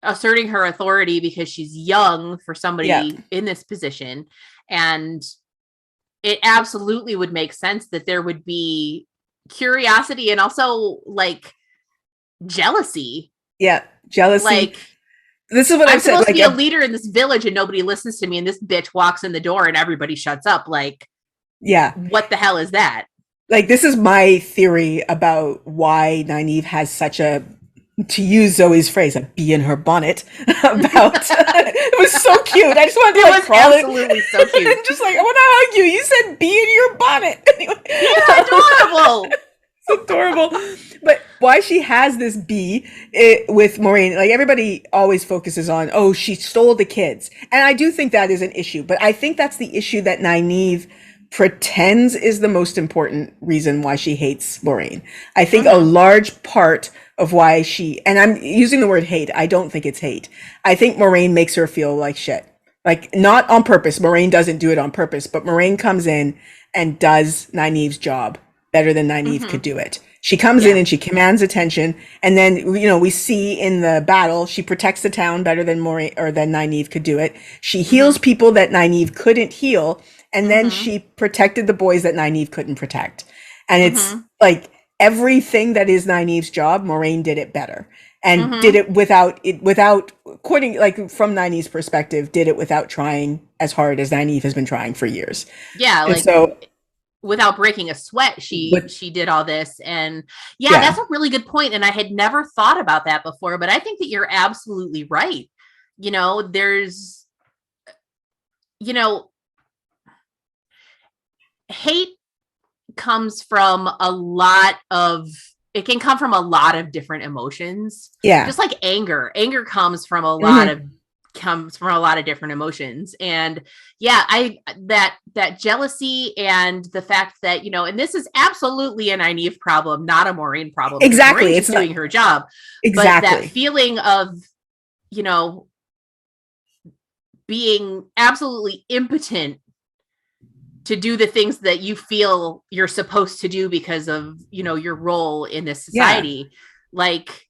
asserting her authority because she's young for somebody in this position. And it absolutely would make sense that there would be curiosity and also like jealousy. Yeah, jealousy. Like, this is what I'm I've said. supposed Like, to be a leader in this village and nobody listens to me, and this bitch walks in the door and everybody shuts up. Like, what the hell is that? Like, this is my theory about why Nynaeve has such a, to use Zoe's phrase, a bee in her bonnet about it was so cute. I just wanted to crawl it. Absolutely so cute. Just like, I want to hug you. You said bee in your bonnet. Anyway. Yeah, adorable. It's adorable. But why she has this bee with Moraine, like everybody always focuses on, oh, she stole the kids. And I do think that is an issue, but I think that's the issue that Nynaeve pretends is the most important reason why she hates Moraine. I think a large part of why and I'm using the word hate, I don't think it's hate. I think Moraine makes her feel like shit. Like, not on purpose. Moraine doesn't do it on purpose, but Moraine comes in and does Nynaeve's job better than Nynaeve could do it. She comes in and she commands attention, and then we see in the battle she protects the town better than Moraine or than Nynaeve could do it. She heals people that Nynaeve couldn't heal, and then she protected the boys that Nynaeve couldn't protect. And it's like everything that is Nynaeve's job, Moraine did it better, and did it without according, like, from Nynaeve's perspective, did it without trying as hard as Nynaeve has been trying for years. Yeah, and like, so without breaking a sweat, she did all this. And that's a really good point. And I had never thought about that before, but I think that you're absolutely right. There's, hate comes from it can come from a lot of different emotions. Yeah. Just like anger comes from a lot of different emotions. And that jealousy and the fact that, and this is absolutely a Nynaeve problem, not a Moraine problem. Exactly. It's doing her job. Exactly. But that feeling of, being absolutely impotent to do the things that you feel you're supposed to do because of, your role in this society, like,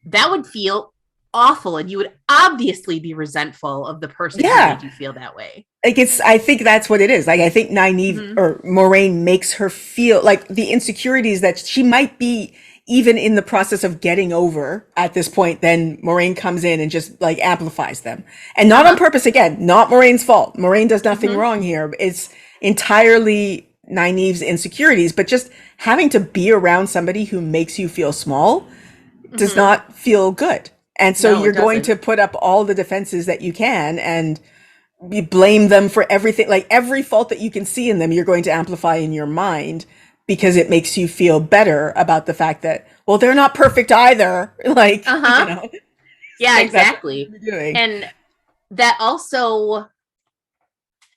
that would feel awful, and you would obviously be resentful of the person who made you feel that way. Like, I think that's what it is. Like, I think Nynaeve or Moraine makes her feel like the insecurities that she might be even in the process of getting over at this point, then Moraine comes in and just like amplifies them. And not on purpose, again, not Moraine's fault. Moraine does nothing wrong here. It's entirely Nynaeve's insecurities, but just having to be around somebody who makes you feel small does not feel good. And so you're going to put up all the defenses that you can, and you blame them for everything. Like, every fault that you can see in them, you're going to amplify in your mind, because it makes you feel better about the fact that, well, they're not perfect either. Like, yeah, exactly. And that also,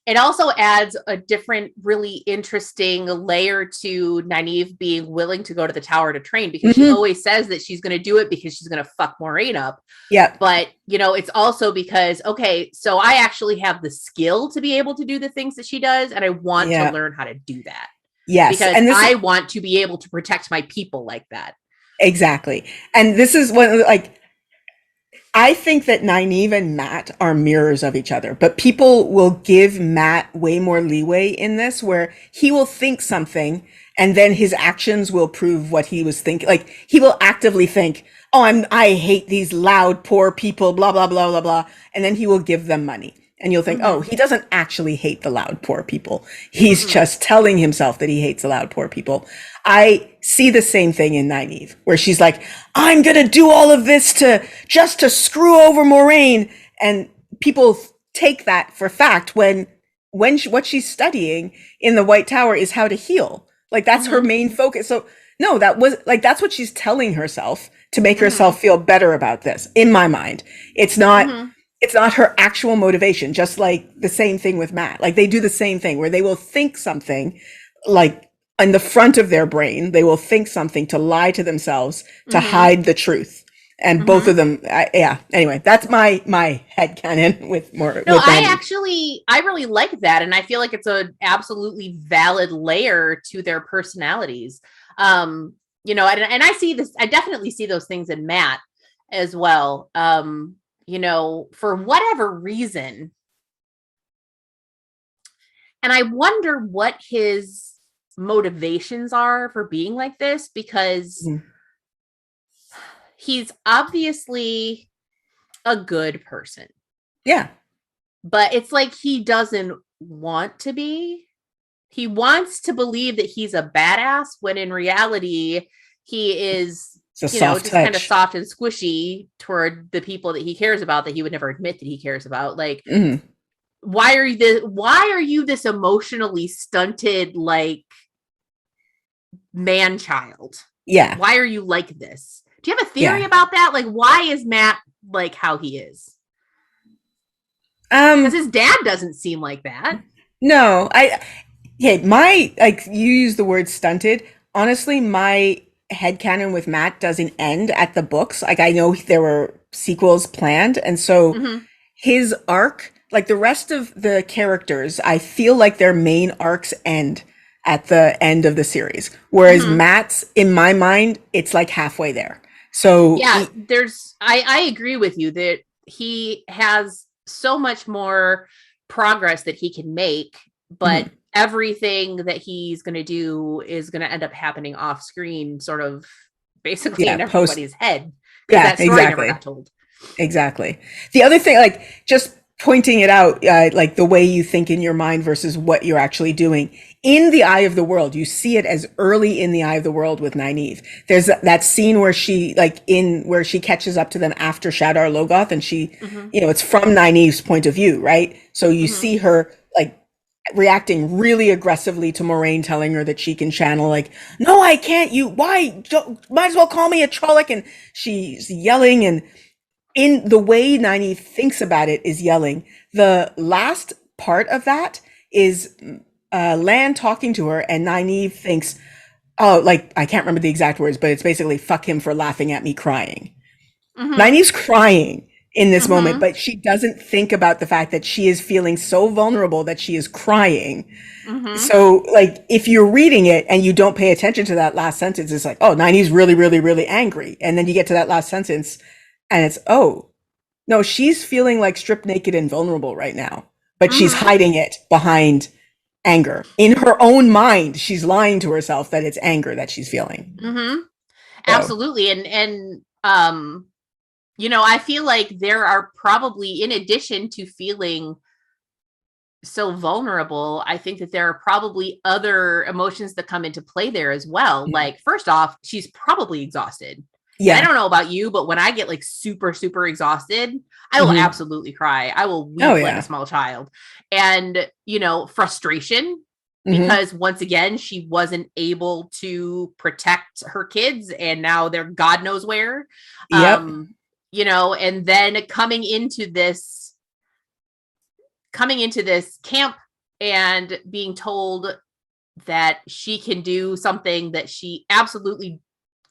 it also adds a different, really interesting layer to Nynaeve being willing to go to the tower to train, because she always says that she's going to do it because she's going to fuck Moraine up. Yeah. But, it's also because, okay, so I actually have the skill to be able to do the things that she does, and I want to learn how to do that. Yes. Because I want to be able to protect my people like that. Exactly. And this is what, like, I think that Nynaeve and Matt are mirrors of each other, but people will give Matt way more leeway in this, where he will think something and then his actions will prove what he was thinking. Like, he will actively think, oh, I hate these loud, poor people, blah, blah, blah, blah, blah. And then he will give them money. And you'll think, oh, he doesn't actually hate the loud, poor people. He's just telling himself that he hates the loud, poor people. I see the same thing in Nynaeve, where she's like, I'm going to do all of this just to screw over Moraine. And people take that for fact when what she's studying in the White Tower is how to heal. Like, that's her main focus. So no, that's what she's telling herself to make herself feel better about this. In my mind, it's not her actual motivation. Just like the same thing with Matt. Like, they do the same thing, where they will think something, like, in the front of their brain, they will think something to lie to themselves, to hide the truth. And both of them, yeah. Anyway, that's my headcanon with more. No, with I really like that, and I feel like it's a absolutely valid layer to their personalities. You know, and I see this. I definitely see those things in Matt as well. You know, for whatever reason, and I wonder what his motivations are for being like this, because he's obviously a good person. Yeah. But it's like he doesn't want to be. He wants to believe that he's a badass when in reality he is, you know, just kind of soft and squishy toward the people that he cares about that he would never admit that he cares about. Like, why are you this emotionally stunted, like, man-child? Yeah. Why are you like this? Do you have a theory about that? Like, why is Matt like how he is? Because his dad doesn't seem like that. No, my, like, you use the word stunted. Honestly, my headcanon with Matt doesn't end at the books. Like, I know there were sequels planned, and so his arc, like the rest of the characters, I feel like their main arcs end at the end of the series. Whereas Matt's, in my mind, it's like halfway there. So yeah, I agree with you that he has so much more progress that he can make, but everything that he's going to do is going to end up happening off screen, sort of basically in everybody's head. Yeah, that story never got told. Exactly. The other thing, like, just pointing it out, like the way you think in your mind versus what you're actually doing. In the Eye of the World, you see it as early in the Eye of the World with Nynaeve. There's that scene where she, like, where she catches up to them after Shadar Logoth, and she, you know, it's from Nynaeve's point of view, right? So you see her, like, reacting really aggressively to Moraine telling her that she can channel, like, no, I can't, might as well call me a Trolloc, and she's yelling, and in the way Nynaeve thinks about it is yelling. The last part of that is Lan talking to her, and Nynaeve thinks, oh, like, I can't remember the exact words, but it's basically, fuck him for laughing at me crying. Nynaeve's crying in this moment, but she doesn't think about the fact that she is feeling so vulnerable that she is crying. So, like, if you're reading it and you don't pay attention to that last sentence, it's like, oh, Nynaeve's really, really, really angry. And then you get to that last sentence and it's, oh, no, she's feeling like stripped naked and vulnerable right now, but she's hiding it behind anger. In her own mind, she's lying to herself that it's anger that she's feeling. Absolutely. And you know, I feel like there are probably, in addition to feeling so vulnerable, I think that there are probably other emotions that come into play there as well. Like, first off, she's probably exhausted. Yeah. I don't know about you, but when I get, like, super, super exhausted, I will absolutely cry. I will weep like a small child. And, you know, frustration, because once again, she wasn't able to protect her kids and now they're God knows where. You know, and then coming into this camp and being told that she can do something that she absolutely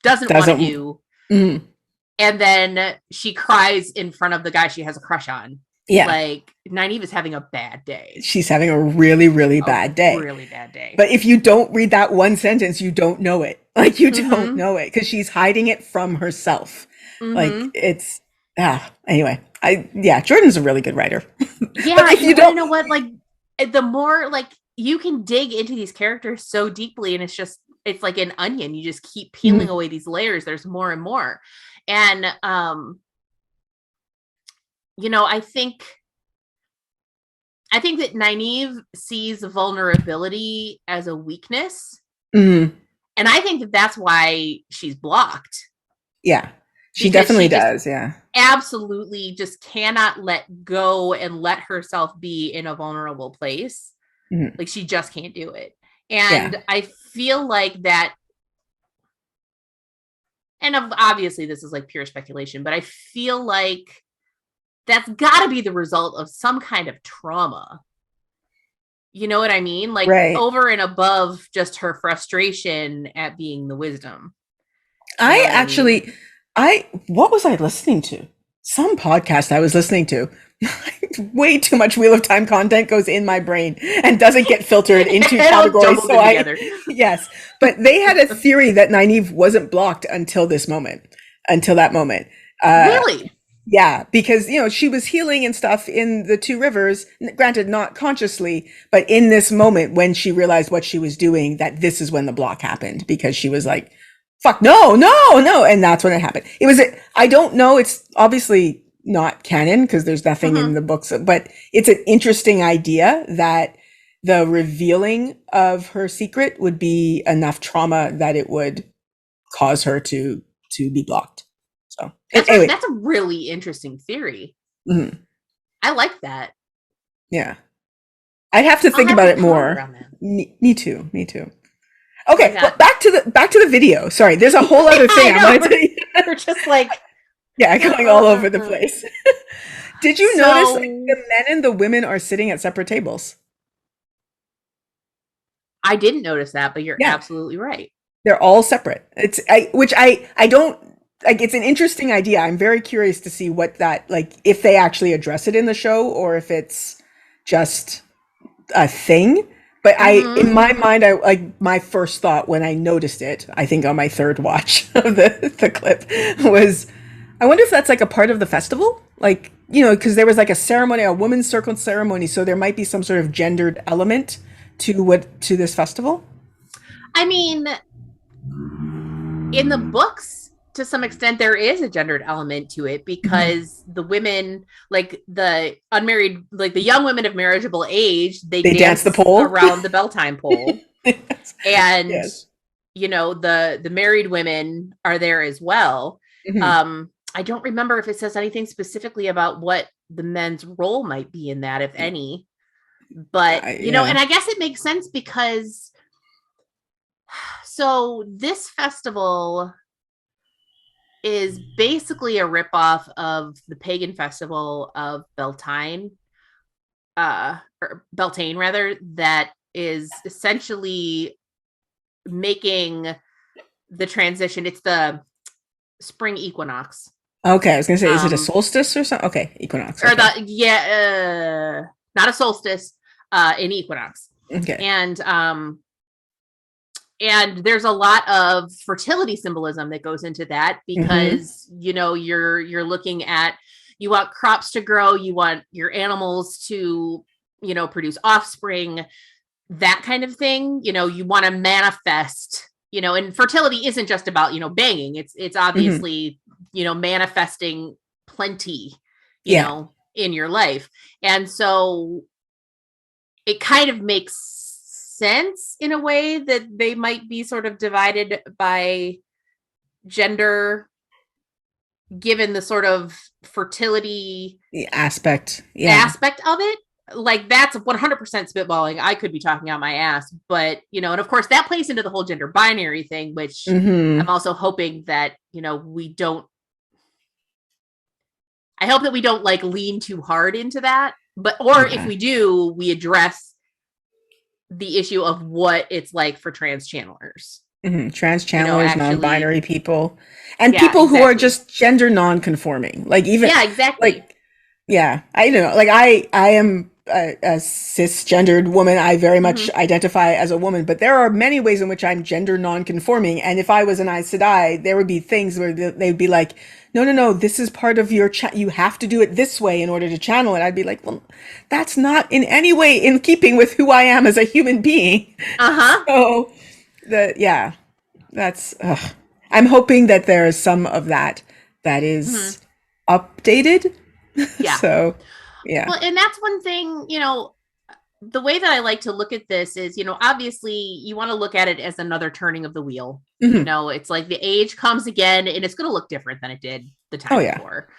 doesn't want to do. And then she cries in front of the guy she has a crush on. Yeah. Like, Nynaeve is having a bad day. She's having a really, really bad day. Really bad day. But if you don't read that one sentence, you don't know it. Like, you don't know it because she's hiding it from herself. Like, it's, anyway, Jordan's a really good writer. Yeah, but if you don't know what, like, the more, like, you can dig into these characters so deeply, and it's like an onion. You just keep peeling away these layers. There's more and more. And, you know, I think that Nynaeve sees vulnerability as a weakness. And I think that that's why she's blocked. Yeah, she definitely does. Yeah. Absolutely just cannot let go and let herself be in a vulnerable place. Like, she just can't do it. And I feel like that, and obviously this is like pure speculation, but I feel like that's got to be the result of some kind of trauma. You know what I mean? Like, over and above just her frustration at being the wisdom. I actually, What was I listening to? Some podcast I was listening to. Way too much Wheel of Time content goes in my brain and doesn't get filtered into categories. So yes, but they had a theory that Nynaeve wasn't blocked until that moment. Really? Yeah, because she was healing and stuff in the Two Rivers, granted not consciously, but in this moment when she realized what she was doing, that this is when the block happened, because she was like, fuck, no, and that's when it happened. I don't know, it's obviously not canon because there's nothing in the books, but it's an interesting idea that the revealing of her secret would be enough trauma that it would cause her to be blocked. So anyway. That's a really interesting theory. Mm-hmm. I like that. Yeah, I'd have to think about it more. Me too. Okay, well, back to the video. Sorry, there's a whole other thing I want to tell you. We're just like, yeah, going all over the place. Did you notice the men and the women are sitting at separate tables? I didn't notice that, but you're absolutely right. They're all separate. I don't like. It's an interesting idea. I'm very curious to see what that, like, if they actually address it in the show or if it's just a thing. But in my mind, my first thought when I noticed it, I think on my third watch of the clip, was, I wonder if that's like a part of the festival, like, because there was like a woman's circle ceremony, so there might be some sort of gendered element to this festival. I mean, in the books, to some extent, there is a gendered element to it, because the women, like the unmarried, like the young women of marriageable age, they dance the pole around the Beltane pole. Yes. And, the married women are there as well. Mm-hmm. I don't remember if it says anything specifically about what the men's role might be in that, if any. But, and I guess it makes sense because, so this festival is basically a ripoff of the pagan festival of Beltane, or Beltane rather, that is essentially making the transition. It's the spring equinox. Okay, I was gonna say, is it a solstice or something? Okay, equinox. Okay. Or not a solstice, an equinox. Okay. And there's a lot of fertility symbolism that goes into that, because, you're looking at, you want crops to grow, you want your animals to, produce offspring, that kind of thing. You want to manifest, and fertility isn't just about, banging. It's obviously, manifesting plenty, in your life. And so it kind of makes sense in a way that they might be sort of divided by gender, given the sort of fertility aspect of it. Like, that's 100% spitballing. I could be talking out my ass, but and of course that plays into the whole gender binary thing, which I'm also hoping that we don't. I hope that we don't like lean too hard into that, if we do, we address the issue of what it's like for trans channelers. Trans channelers, non-binary people, and people who are just gender non-conforming. Like, even exactly. Like, I don't know. Like, I am a cisgendered woman. I very much identify as a woman, but there are many ways in which I'm gender non-conforming. And if I was an Aes Sedai, there would be things where they'd be like, no, this is part of your you have to do it this way in order to channel it. I'd be like, well, that's not in any way in keeping with who I am as a human being. So that's I'm hoping that there is some of that is updated. Yeah. So yeah. Well, and that's one thing, the way that I like to look at this is, obviously you want to look at it as another turning of the wheel. It's like the age comes again, and it's going to look different than it did the time before.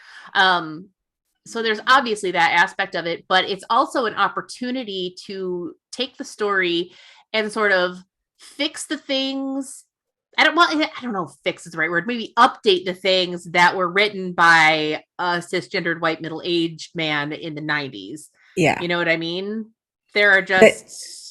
So there's obviously that aspect of it, but it's also an opportunity to take the story and sort of fix the things. I don't know if fix is the right word. Maybe update the things that were written by a cisgendered white middle-aged man in the 90s. Yeah. You know what I mean? There are just...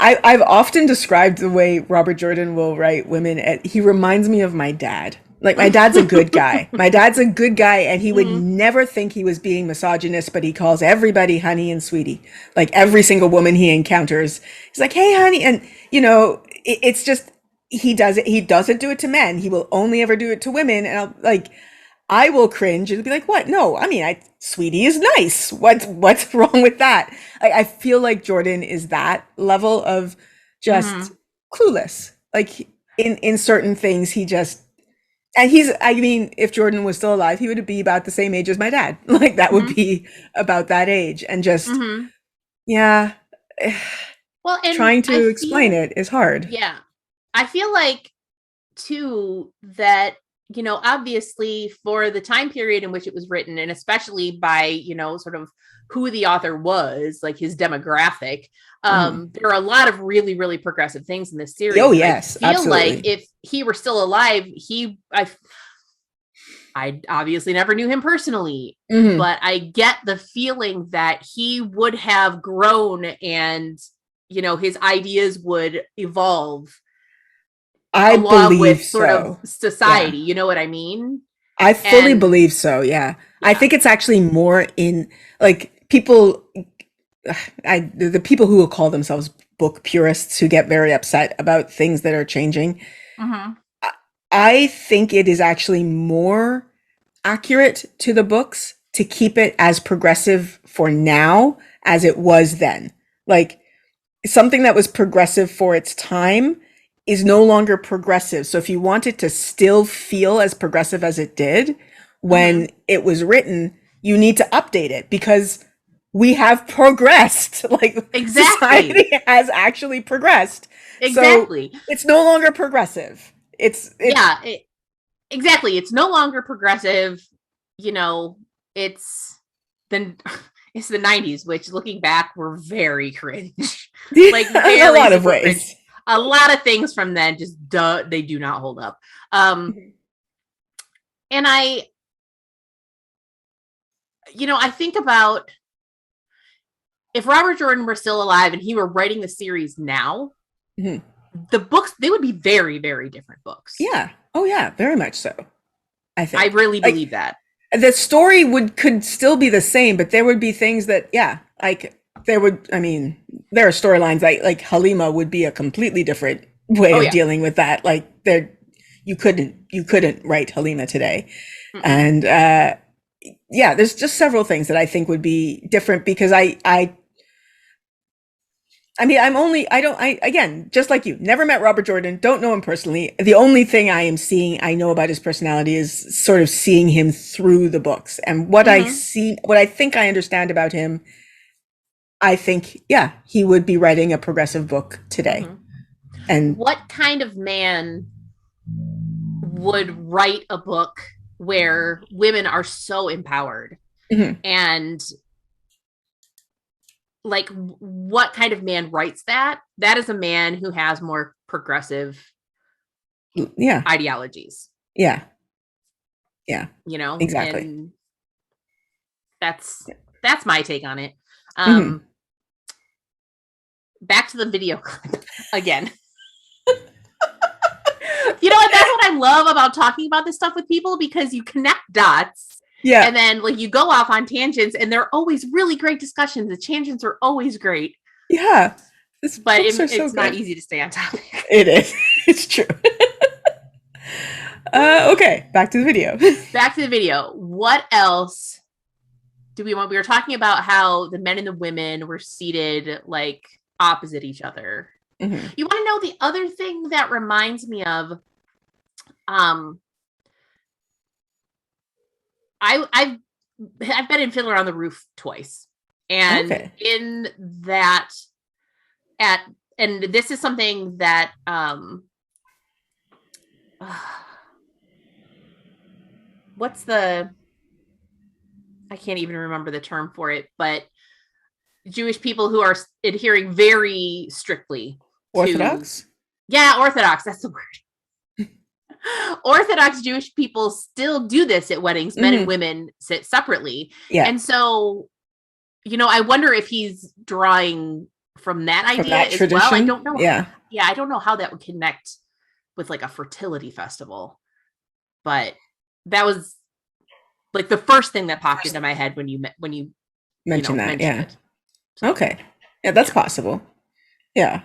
I've often described the way Robert Jordan will write women. He reminds me of my dad. Like, my dad's a good guy. My dad's a good guy, and he would Mhm. never think he was being misogynist, but he calls everybody honey and sweetie. Like, every single woman he encounters, he's like, hey, honey. And, it's just, he does it. He doesn't do it to men. He will only ever do it to women. And I will cringe and be like, what? No, I mean, sweetie is nice. What's wrong with that? I feel like Jordan is that level of just clueless. Like, in certain things, he just, and I mean, if Jordan was still alive, he would be about the same age as my dad. Like, that would be about that age. And just, yeah, Well, and trying to explain it is hard. Yeah. I feel like, too, that, obviously for the time period in which it was written, and especially by, sort of who the author was, like his demographic, there are a lot of really, really progressive things in this series. Oh, yes, I feel absolutely. like if he were still alive, I obviously never knew him personally, but I get the feeling that he would have grown and, his ideas would evolve along with sort of society. Yeah. You know what I mean? I fully believe so. Yeah. I think it's actually more in, like, people, the people who will call themselves book purists who get very upset about things that are changing. I think it is actually more accurate to the books to keep it as progressive for now as it was then. Like, something that was progressive for its time is no longer progressive. So if you want it to still feel as progressive as it did when it was written, you need to update it because we have progressed. Like, society has actually progressed. Exactly. So it's no longer progressive. Exactly. It's no longer progressive. It's the 90s, which, looking back, were very cringe. Like, very a lot of ways. Cringe. A lot of things from then just they do not hold up. And I think about if Robert Jordan were still alive and he were writing the series now, the books, they would be very, very different books. Yeah. Oh, yeah. Very much so. I think. I really believe that. The story could still be the same, but there would be things that, there are storylines like Halima would be a completely different way of dealing with that. Like, you couldn't write Halima today. And, there's just several things that I think would be different because again, just like you, never met Robert Jordan, don't know him personally. The only thing I know about his personality is sort of seeing him through the books. And what I think I understand about him, I think, he would be writing a progressive book today. And what kind of man would write a book where women are so empowered? And like, what kind of man writes that? That is a man who has more progressive ideologies. Yeah. Exactly. And that's my take on it. Back to the video clip again. That's what I love about talking about this stuff with people, because you connect dots. Yeah. And then, like, you go off on tangents, and they're always really great discussions. The tangents are always great. Yeah. But it's not easy to stay on topic. It is. It's true. Okay. Back to the video. Back to the video. What else do we want? We were talking about how the men and the women were seated, like, opposite each other. You want to know the other thing that reminds me of? I've been in Fiddler on the Roof twice, and in that, and this is something that what's the? I can't even remember the term for it, but Jewish people who are adhering very strictly. Orthodox? Orthodox. That's the word. Orthodox Jewish people still do this at weddings. Men and women sit separately. Yeah. And so, I wonder if he's drawing from that idea as tradition? Well. I don't know. Yeah. I don't know how that would connect with, like, a fertility festival. but that was like the first thing that popped into my head when you Mention that. mentioned Yeah. it. So, Okay. Yeah, that's possible. Yeah.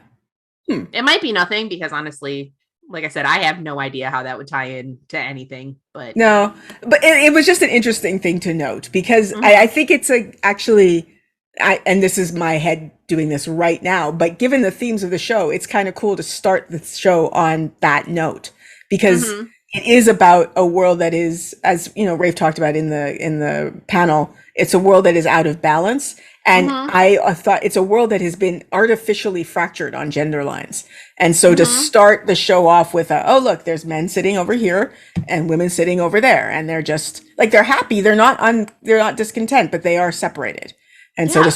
it might be nothing because honestly, like I said, I have no idea how that would tie in to anything, but No, but it was just an interesting thing to note because Mhm. I think it's and this is my head doing this right now, but given the themes of the show, it's kind of cool to start the show on that note because Mhm. it is about a world that is, as you know, Rafe talked about in the panel, it's a world that is out of balance. And Mhm. I thought it's a world that has been artificially fractured on gender lines. And so to Mhm. start the show off with oh, look, there's men sitting over here and women sitting over there. And they're just like, they're happy. They're not discontent, but they are separated. And so Yeah. to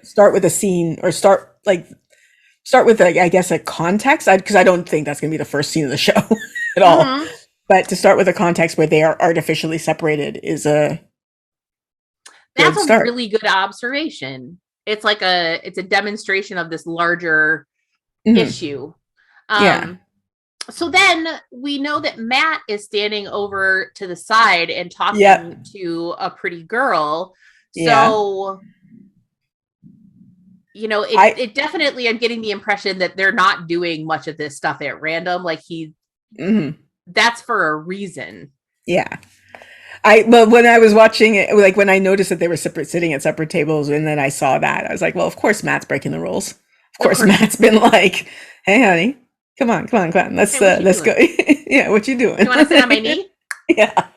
start with a scene or start with, I guess, a context, because I don't think that's going to be the first scene of the show at all. Mhm. But to start with a context where they are artificially separated is a That's good a start. really good observation. It's like it's a demonstration of this larger Mhm. issue. Yeah. So then we know that Matt is standing over to the side and talking Yep. to a pretty girl. Yeah. So, it definitely, I'm getting the impression that they're not doing much of this stuff at random. Like Mhm. that's for a reason. Yeah. But when I was watching it, like when I noticed that they were sitting at separate tables, and then I saw that, I was like, well, of course Matt's breaking the rules. Of course Matt's been like, hey, honey, come on. Let's Hey, let's go. Yeah, what you doing? You want to sit on my knee? Yeah.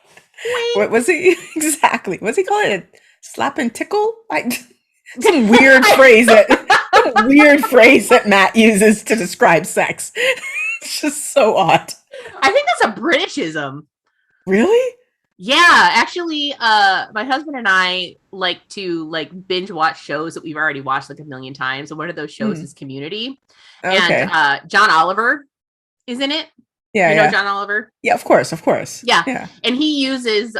What was he exactly? What's he call it? A slap and tickle? Some weird phrase that Matt uses to describe sex. It's just so odd. I think that's a Britishism. Really? Yeah, actually, my husband and I like to binge watch shows that we've already watched like a million times. And one of those shows is Community. Okay. And John Oliver is in it. Yeah. You know Yeah. John Oliver? Yeah, of course. Yeah. Yeah. And he uses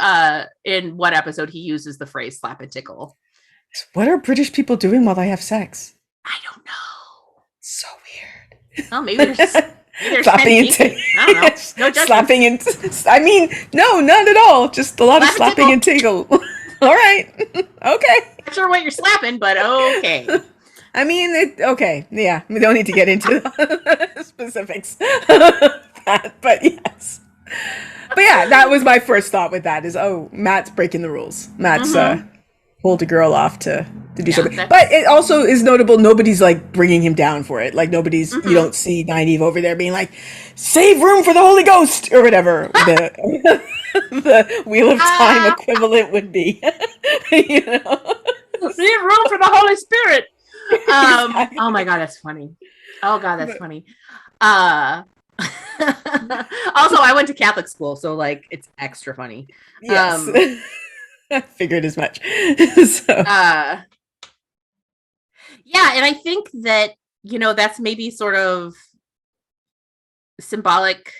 in what episode he uses the phrase slap and tickle. What are British people doing while they have sex? I don't know. So weird. Oh, maybe they're slapping into I don't know. No judgment. slapping into. I mean, no, not at all. Just a lot of Slap and slapping and tickle. All right. Okay. Not sure what you're slapping, but okay. I mean, okay. Yeah, we don't need to get into specifics. But yes. But yeah, that was my first thought with that is, Matt's breaking the rules. Matt's pulled a girl off to do something. But it also is notable, nobody's like bringing him down for it. Like nobody's, you don't see Nynaeve over there being like, save room for the Holy Ghost or whatever the Wheel of Time equivalent would be. You know? Leave room for the Holy Spirit. Oh my God, that's funny. Oh God, that's funny. Also, I went to Catholic school, so like it's extra funny. Yes. I figured as much. So. Yeah, and I think that, that's maybe sort of symbolic,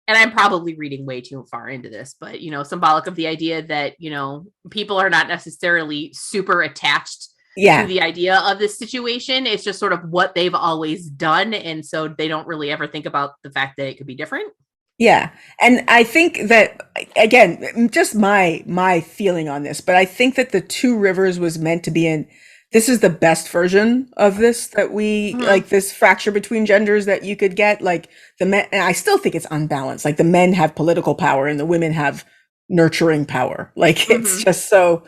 and I'm probably reading way too far into this, but, symbolic of the idea that, people are not necessarily super attached to the idea of this situation. It's just sort of what they've always done. And so they don't really ever think about the fact that it could be different. Yeah. And I think that, again, just my feeling on this, but I think that the Two Rivers was meant to be this is the best version of this that we like, this fracture between genders that you could get. Like the men, and I still think it's unbalanced. Like the men have political power and the women have nurturing power. Like it's just so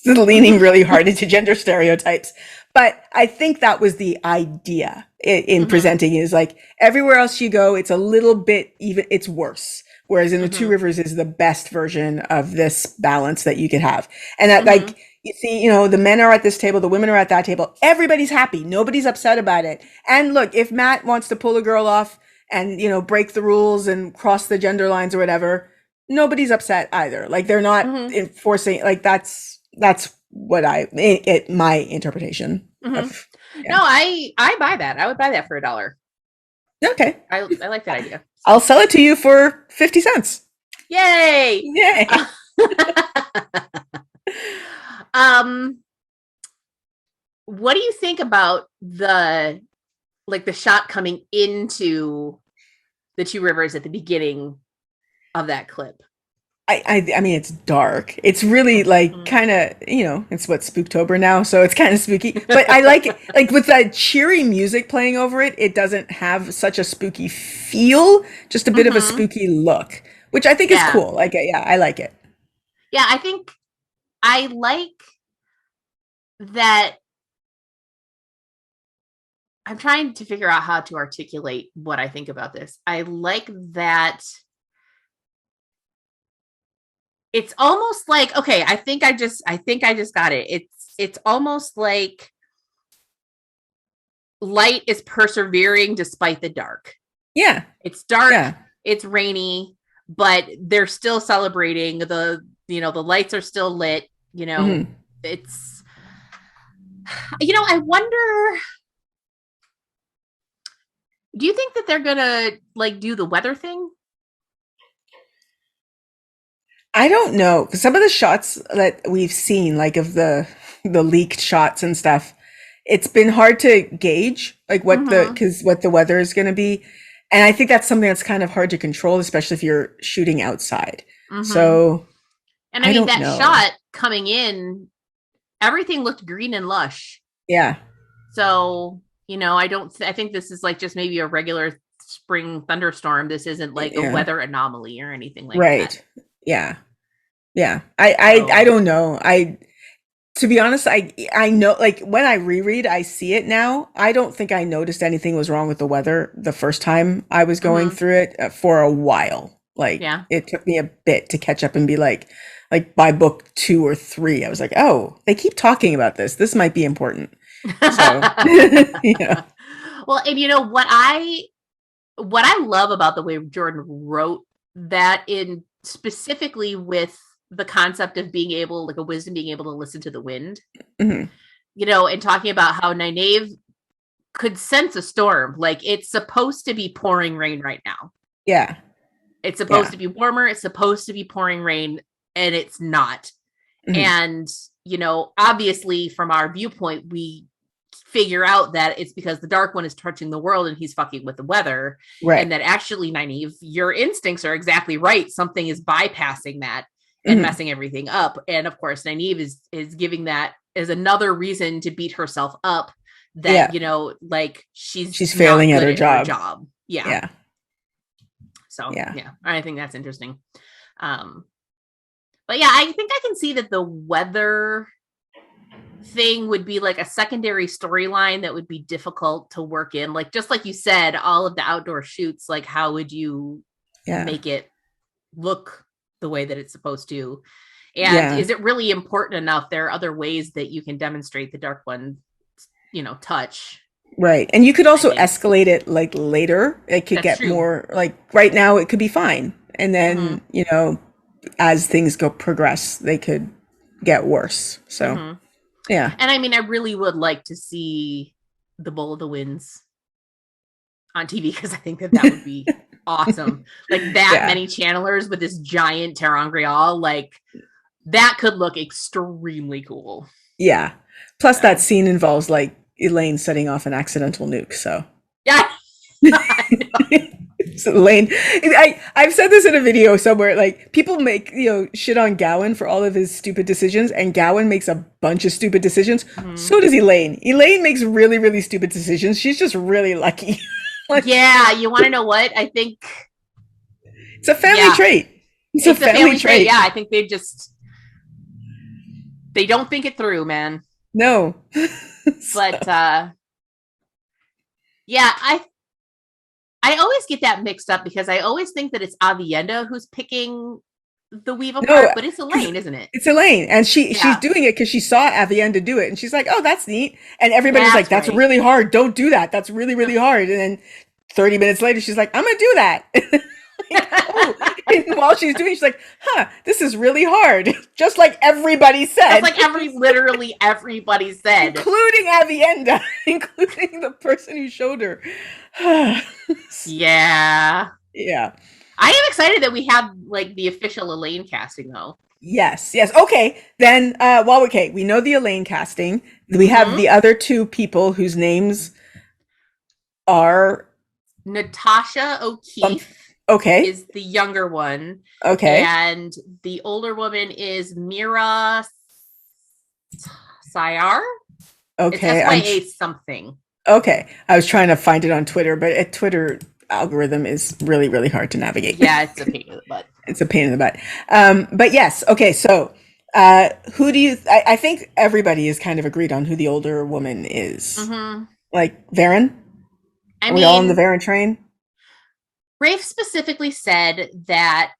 leaning really hard into gender stereotypes. But I think that was the idea in presenting is like everywhere else you go, it's a little bit it's worse. Whereas in the Two Rivers is the best version of this balance that you could have. And that like, you see, the men are at this table, the women are at that table. Everybody's happy. Nobody's upset about it. And look, if Matt wants to pull a girl off and, break the rules and cross the gender lines or whatever, nobody's upset either. Like they're not enforcing, like that's what my interpretation of, No, I buy that. I would buy that for $1. Okay. I like that idea. I'll sell it to you for 50 cents. Yay! Yay. What do you think about the shot coming into the Two Rivers at the beginning of that clip. I mean, it's dark. It's really like kind of, it's what, Spooktober now, so it's kind of spooky. But I like it, like with that cheery music playing over it, it doesn't have such a spooky feel, just a bit of a spooky look, which I think is cool. Like, yeah, I like it. Yeah, I think I like that. I'm trying to figure out how to articulate what I think about this. I like that it's almost like, okay, I think I just got it. It's almost like light is persevering despite the dark. Yeah. It's dark, it's rainy, but they're still celebrating. The lights are still lit, it's, I wonder, do you think that they're gonna like do the weather thing? I don't know, because some of the shots that we've seen, like of the leaked shots and stuff, it's been hard to gauge like what the weather is going to be, and I think that's something that's kind of hard to control, especially if you're shooting outside. So, and I mean that shot coming in, everything looked green and lush. Yeah. So I think this is like just maybe a regular spring thunderstorm. This isn't like a weather anomaly or anything like that. Right. Yeah. Yeah. I don't know. To be honest, I know, like when I reread, I see it now. I don't think I noticed anything was wrong with the weather the first time I was going through it for a while. Like it took me a bit to catch up and be like by book 2 or 3, I was like, oh, they keep talking about this. This might be important. So, yeah. Well, and what I love about the way Jordan wrote that, in specifically with the concept of being able, like a wisdom being able to listen to the wind, and talking about how Nynaeve could sense a storm. Like, it's supposed to be pouring rain right now. Yeah. It's supposed to be warmer. It's supposed to be pouring rain, and it's not. And, obviously from our viewpoint, we figure out that it's because the Dark One is touching the world and he's fucking with the weather. Right. And that actually, Nynaeve, your instincts are exactly right. Something is bypassing that and messing everything up. And of course, Nynaeve is giving that as another reason to beat herself up that, like she's failing at her job. Yeah. Yeah. So yeah, I think that's interesting. But yeah, I think I can see that the weather thing would be like a secondary storyline that would be difficult to work in. Like, just like you said, all of the outdoor shoots, like how would you make it look the way that it's supposed to? And is it really important enough? There are other ways that you can demonstrate the Dark One, touch. Right. And you could also escalate it like later. It could get more like right now it could be fine. And then, as things progress, they could get worse. So, yeah. And I mean, I really would like to see the Bowl of the Winds on TV, because I think that would be awesome. Like that many channelers with this giant ter'angreal, like that could look extremely cool. Yeah. Plus that scene involves like Elaine setting off an accidental nuke. So yeah. So Elaine, I've said this in a video somewhere, like people make, shit on Gawain for all of his stupid decisions, and Gawain makes a bunch of stupid decisions. So does Elaine. Elaine makes really, really stupid decisions. She's just really lucky. Like, yeah. You want to know what? I think it's a family trait. It's a family trait. Yeah. I think they don't think it through, man. No. But, I always get that mixed up, because I always think that it's Aviendha who's picking the weave apart, but it's Elaine, isn't it? It's Elaine, and she's doing it because she saw Aviendha do it, and she's like, "Oh, that's neat." And everybody's like, "That's really hard. Don't do that. That's really, really hard." And then 30 minutes later, she's like, "I'm gonna do that." And while she's doing, she's like, "Huh, this is really hard." Just like everybody said. Just like literally everybody said, including Aviendha, including the person who showed her. Yeah. I am excited that we have like the official Elaine casting, though. Yes. Okay. Then, we know the Elaine casting. We have the other two people whose names are Natasha O'Keefe Okay. is the younger one. Okay. And the older woman is Mira Sayar. Okay. It's SYA something. Okay. I was trying to find it on Twitter, but a Twitter algorithm is really, really hard to navigate. Yeah, it's a pain in the butt. It's a pain in the butt. But yes. Okay. So, who do you? I think everybody is kind of agreed on who the older woman is. Mm-hmm. Like Varen. Are we all on the Varen train? Rafe specifically said that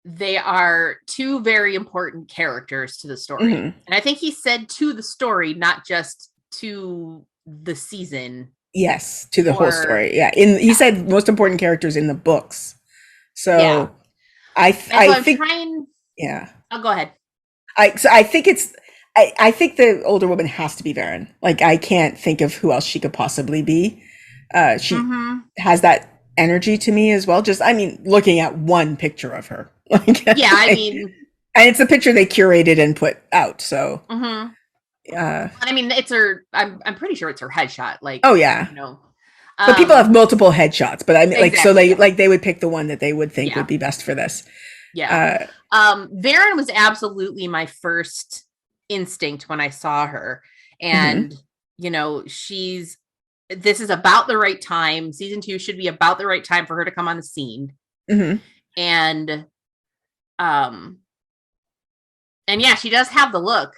they are two very important characters to the story. Mm-hmm. And I think he said to the story, not just to the season. Yes, to the whole story. Yeah. He said most important characters in the books. So yeah. I think yeah. Oh, go ahead. I think I think the older woman has to be Varen. Like, I can't think of who else she could possibly be. She has that energy to me as well. Just, I mean, looking at one picture of her. Yeah, I mean, and it's a picture they curated and put out. So, I mean, it's her. I'm pretty sure it's her headshot. Like, oh yeah, you know. But people have multiple headshots. But I mean, like, so exactly, they would pick the one that they would think would be best for this. Yeah. Varen was absolutely my first instinct when I saw her, and you know, this is about the right time. Season 2 should be about the right time for her to come on the scene. And yeah, she does have the look.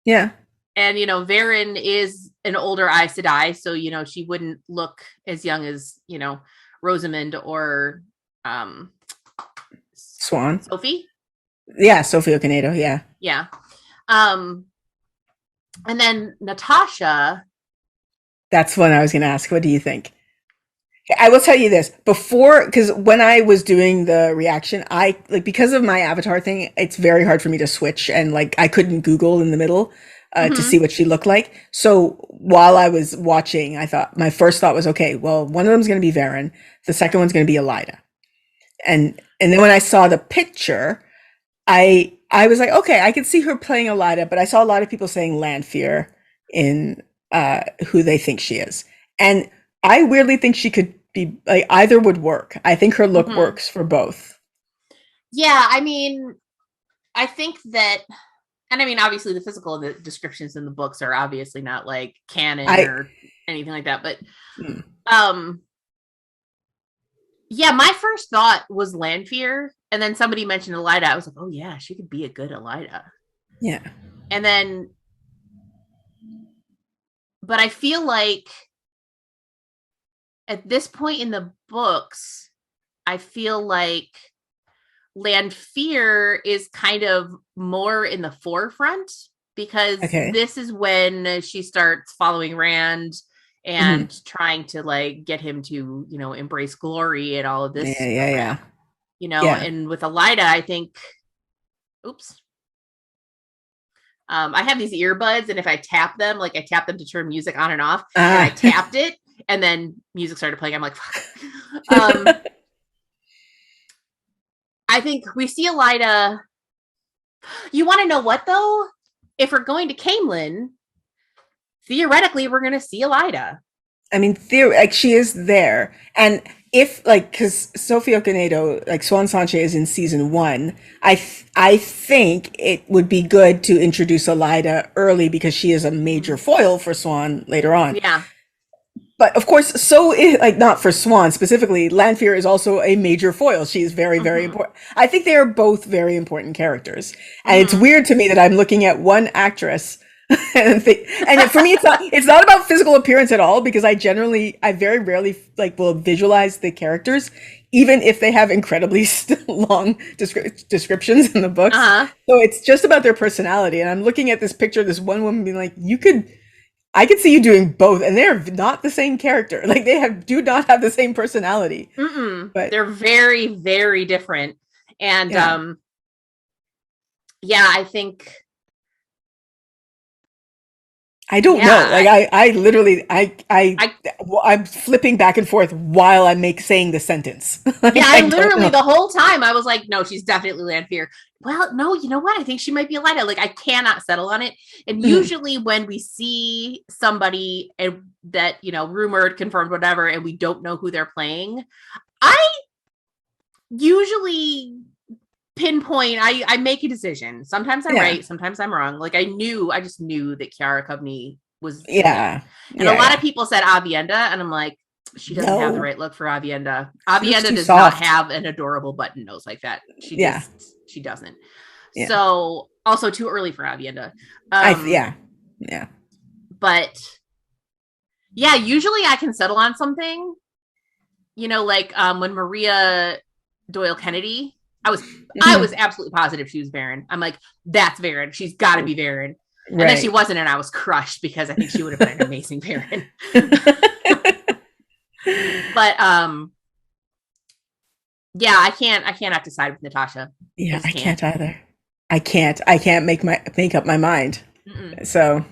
Yeah. And, you know, Varen is an older Aes Sedai, so, you know, she wouldn't look as young as, you know, Rosamund or Swan. Sophie? Yeah, Sophie Okonedo, yeah. Yeah. And then Natasha. That's what I was going to ask. What do you think? I will tell you this before, because when I was doing the reaction, because of my avatar thing, it's very hard for me to switch, and like I couldn't Google in the middle to see what she looked like. So while I was watching, my first thought was, okay, well, one of them is going to be Varen, the second one's going to be Elida, and then when I saw the picture, I was like, okay, I could see her playing Elida, but I saw a lot of people saying Lanfear in who they think she is, and I weirdly think she could be like either would work. I think her look works for both. Yeah, I mean, I think that, and I mean, obviously the physical and the descriptions in the books are obviously not like canon or anything like that, but yeah, my first thought was Lanfear, and then somebody mentioned Elida. I was like, oh yeah, she could be a good Elida. Yeah. And then, but I feel like at this point in the books, I feel like Lanfear is kind of more in the forefront, because this is when she starts following Rand and trying to like get him to, you know, embrace glory and all of this. Yeah. You know, and with Elida, I think, I have these earbuds, and if I tap them, like I tap them to turn music on and off, and I tapped it, and then music started playing. I'm like, fuck. I think we see Elida. You want to know what, though? If we're going to Camelin, theoretically, we're going to see Elida. I mean, like she is there. And if, like, because Sophie Okonedo, like Swan Sanche is in season 1, I think it would be good to introduce Elida early, because she is a major foil for Swan later on. Yeah. But of course, not for Swan specifically, Lanfear is also a major foil. She is very, very important. I think they are both very important characters. And it's weird to me that I'm looking at one actress and for me, it's not about physical appearance at all, because I very rarely like will visualize the characters, even if they have incredibly long descriptions in the books. So it's just about their personality. And I'm looking at this picture of this one woman being like, I could see you doing both, and they're not the same character. Like they do not have the same personality. But they're very, very different. And I think I don't know. Like I literally I'm flipping back and forth while I'm saying the sentence. Like, I literally the whole time I was like, no, she's definitely Lanfear. Well, no, you know what? I think she might be Elida. Like I cannot settle on it. And usually when we see somebody that, you know, rumored, confirmed, whatever, and we don't know who they're playing, I usually pinpoint. I make a decision. Sometimes I'm right, sometimes I'm wrong. Like I just knew that Kiara Coveney was and a lot of people said Avienda, and I'm like, she doesn't have the right look for Avienda. Avienda does not have an adorable button nose like that. She doesn't. Yeah. So also too early for Avienda. But yeah, usually I can settle on something. You know, like when Maria Doyle Kennedy, I was absolutely positive she was Varen. I'm like, that's Varen. She's got to be Varen. And then she wasn't, and I was crushed because I think she would have been an amazing Varen. But yeah, I cannot decide with Natasha. Yeah, I can't either. I can't make up my mind. Mm-mm. So,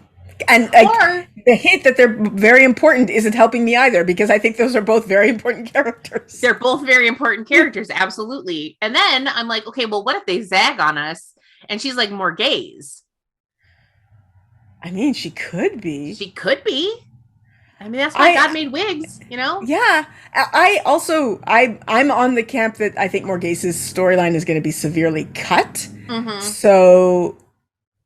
and the hint that they're very important isn't helping me either, because I think those are both very important characters. They're both very important characters, absolutely. And then I'm like, okay, well, what if they zag on us and she's like more gays? I mean, she could be. She could be. I mean, that's why God made wigs, you know? Yeah. I'm on the camp that I think Morgase's storyline is going to be severely cut. Mm-hmm. So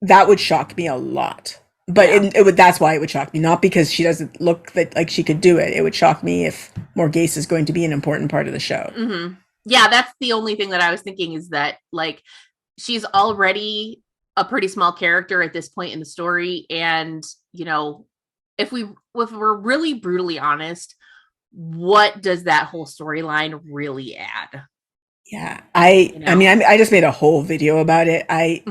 that would shock me a lot. But that's why it would shock me. Not because she doesn't look like she could do it. It would shock me if Morgase is going to be an important part of the show. Mm-hmm. Yeah, that's the only thing that I was thinking, is that, like, she's already a pretty small character at this point in the story. And, you know, if we're really brutally honest, what does that whole storyline really add? Yeah, I mean, I just made a whole video about it. I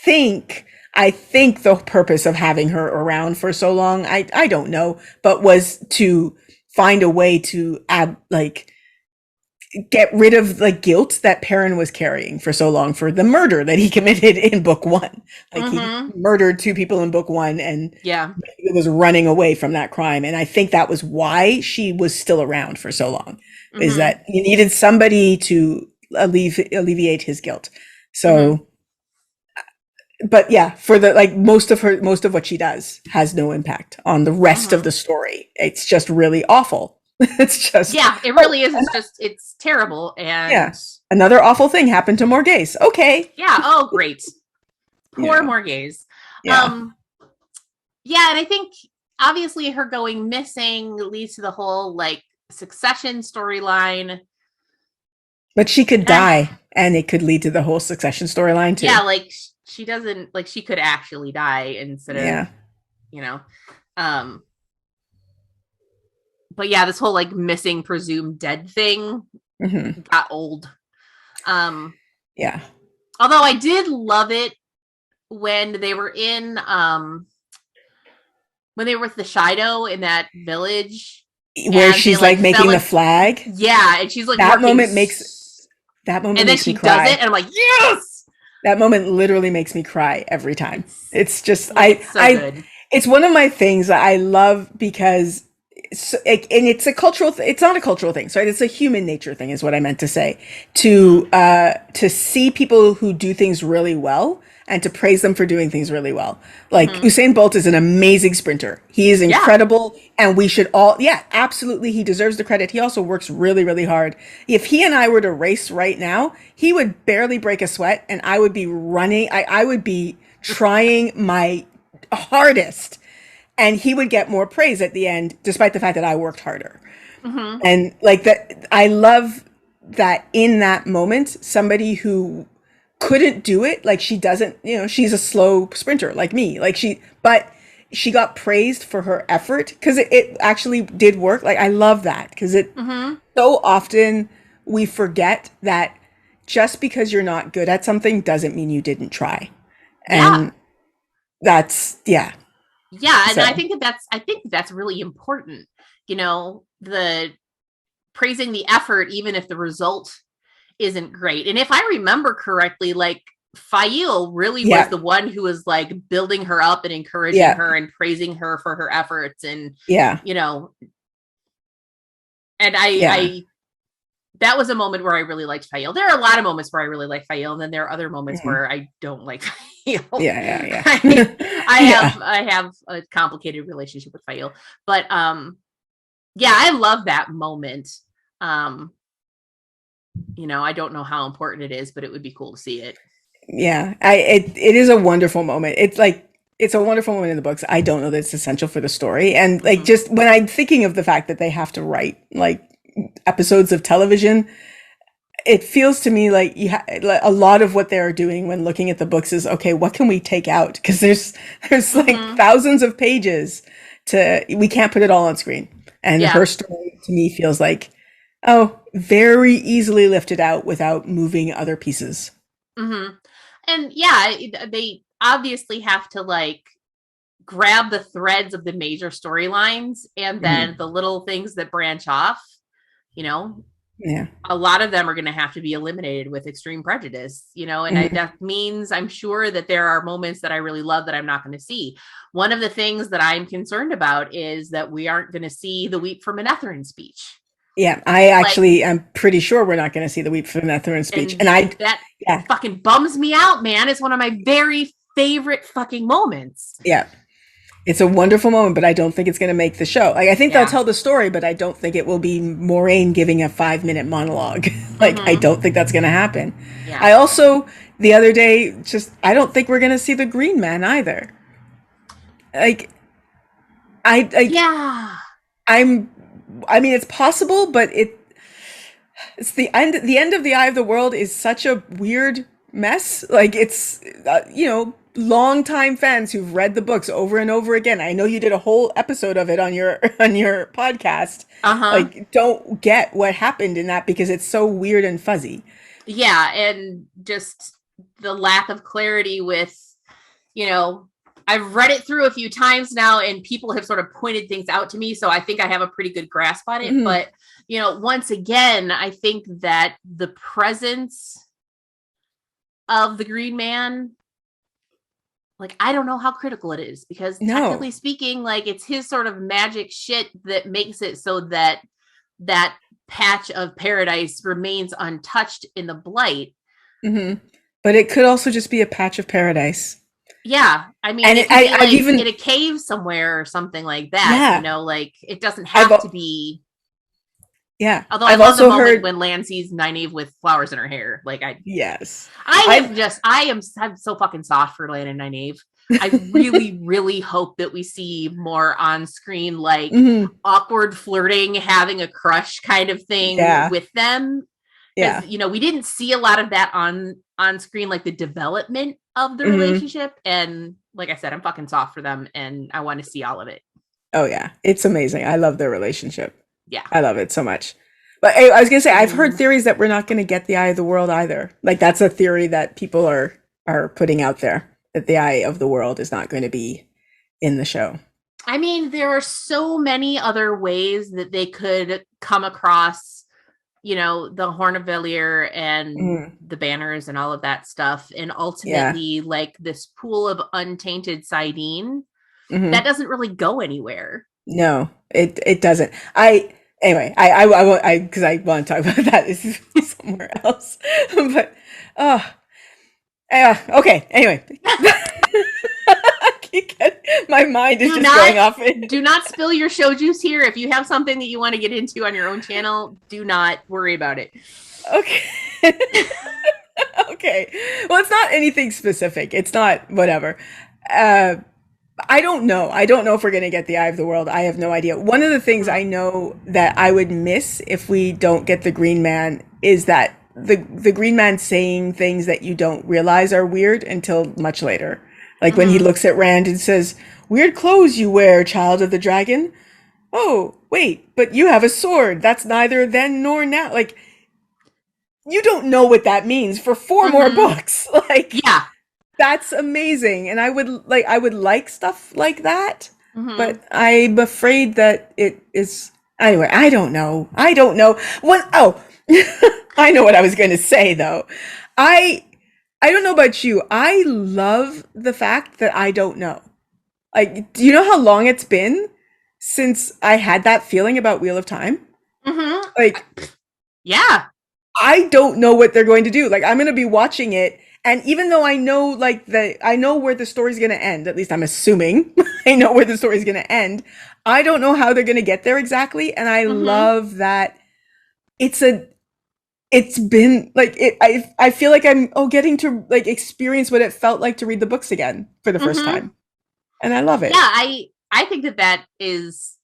think the purpose of having her around for so long, I don't know, but was to find a way to add, like, get rid of the guilt that Perrin was carrying for so long for the murder that he committed in book 1. Like, he murdered 2 people in book 1 and it was running away from that crime. And I think that was why she was still around for so long, is that he needed somebody to alleviate his guilt. So, but yeah, for the, like, most of what she does has no impact on the rest of the story. It's just really awful. It's just, it really is. It's terrible. And another awful thing happened to Morgase. Okay. Yeah. Oh, great. Poor Morgase. Yeah. And I think obviously her going missing leads to the whole, like, succession storyline. But she could die, and it could lead to the whole succession storyline too. Yeah, like, she doesn't, like, she could actually die instead of, you know. But yeah, this whole, like, missing presumed dead thing got old. Although I did love it when they were in when they were with the Shido in that village, where she's like making the flag. Yeah, and she's like, that moment makes me cry. And then she does it, and I'm like, yes! That moment literally makes me cry every time. It's just, good. It's one of my things that I love, because and it's a cultural it's not a cultural thing, right? It's a human nature thing, is what I meant to say, to see people who do things really well and to praise them for doing things really well. Like, Usain Bolt is an amazing sprinter. He is incredible, and we should all, absolutely, he deserves the credit. He also works really, really hard. If he and I were to race right now, he would barely break a sweat, and I would be running, I would be trying my hardest, and he would get more praise at the end, despite the fact that I worked harder. And, like, that, I love that in that moment, somebody who couldn't do it, like, she doesn't, you know, she's a slow sprinter like me, like, but she got praised for her effort, because it actually did work. Like, I love that, because it so often we forget that just because you're not good at something doesn't mean you didn't try. And that's and I think that's really important, you know, the praising the effort even if the result isn't great. And if I remember correctly, like, Fail really was the one who was, like, building her up and encouraging her and praising her for her efforts, and you know, and I that was a moment where I really liked Fael. There are a lot of moments where I really like Fael, and then there are other moments where I don't like Fael. I have a complicated relationship with Fael, but I love that moment. I don't know how important it is, but it would be cool to see it. Yeah, it is a wonderful moment. It's a wonderful moment in the books. I don't know that it's essential for the story. And like just when I'm thinking of the fact that they have to write like episodes of television, it feels to me like a lot of what they're doing when looking at the books is, okay, what can we take out? Because there's like thousands of pages we can't put it all on screen. And her story to me feels like, oh, very easily lifted out without moving other pieces. Mm-hmm. And yeah, they obviously have to like grab the threads of the major storylines and then the little things that branch off, Yeah. A lot of them are going to have to be eliminated with extreme prejudice, and that means I'm sure that there are moments that I really love that I'm not going to see. One of the things that I'm concerned about is that we aren't going to see the Weep for Manetheren speech. Yeah, I'm pretty sure we're not going to see the Weep for Manetheren speech. And that fucking bums me out, man. It's one of my very favorite fucking moments. Yeah. It's a wonderful moment, but I don't think it's going to make the show. Like, I think they'll tell the story, but I don't think it will be Moraine giving a 5-minute monologue. I don't think that's going to happen. Yeah. I also, the other day, I don't think we're going to see the Green Man either. Like, I mean, it's possible, but it's the end of the Eye of the World is such a weird mess. Like, it's, longtime fans who've read the books over and over again. I know you did a whole episode of it on your podcast. Like, don't get what happened in that because it's so weird and fuzzy. Yeah, and just the lack of clarity with, I've read it through a few times now and people have sort of pointed things out to me, so I think I have a pretty good grasp on it. But, once again, I think that the presence of the Green Man, like, I don't know how critical it is because technically speaking, like, it's his sort of magic shit that makes it so that that patch of paradise remains untouched in the Blight. But it could also just be a patch of paradise. Yeah, I mean, and it could be even in a cave somewhere or something like that. Like, it doesn't have to be. Yeah, although I've also love the moment when Lan sees Nynaeve with flowers in her hair. Like, I'm so fucking soft for Lan and Nynaeve. I really, really hope that we see more on screen, like awkward flirting, having a crush kind of thing with them. Yeah, we didn't see a lot of that on screen, like the development of the relationship. And like I said, I'm fucking soft for them, and I want to see all of it. Oh yeah, it's amazing. I love their relationship. Yeah, I love it so much. But I was gonna say, I've heard theories that we're not going to get the Eye of the World either. Like, that's a theory that people are putting out there, that the Eye of the World is not going to be in the show. I mean, there are so many other ways that they could come across, the Horn of Valir and the banners and all of that stuff. And ultimately, like, this pool of untainted Sidene, that doesn't really go anywhere. No, it doesn't. Anyway, I because I want to talk about that somewhere else. But okay. Anyway, my mind is going off. Do not spill your show juice here. If you have something that you want to get into on your own channel, do not worry about it. Okay. Okay. Well, it's not anything specific. It's not whatever. I don't know. I don't know if we're going to get the Eye of the World. I have no idea. One of the things I know that I would miss if we don't get the Green Man is that the Green Man saying things that you don't realize are weird until much later. Like when he looks at Rand and says, "Weird clothes you wear, child of the dragon." Oh, wait, but you have a sword. That's neither then nor now. Like, you don't know what that means for 4 more books. Like, yeah. That's amazing. And I would like stuff like that, but I'm afraid that it is. Anyway, I don't know. What? Oh, I know what I was going to say though. I don't know about you. I love the fact that I don't know. Like, do you know how long it's been since I had that feeling about Wheel of Time? Like, yeah, I don't know what they're going to do. Like, I'm going to be watching it. And even though I know, I know where the story's going to end, at least I'm assuming I know where the story's going to end, I don't know how they're going to get there exactly. And I love that it's it's been like I feel like I'm getting to like experience what it felt like to read the books again for the first time, and I love it. Yeah, I think that is,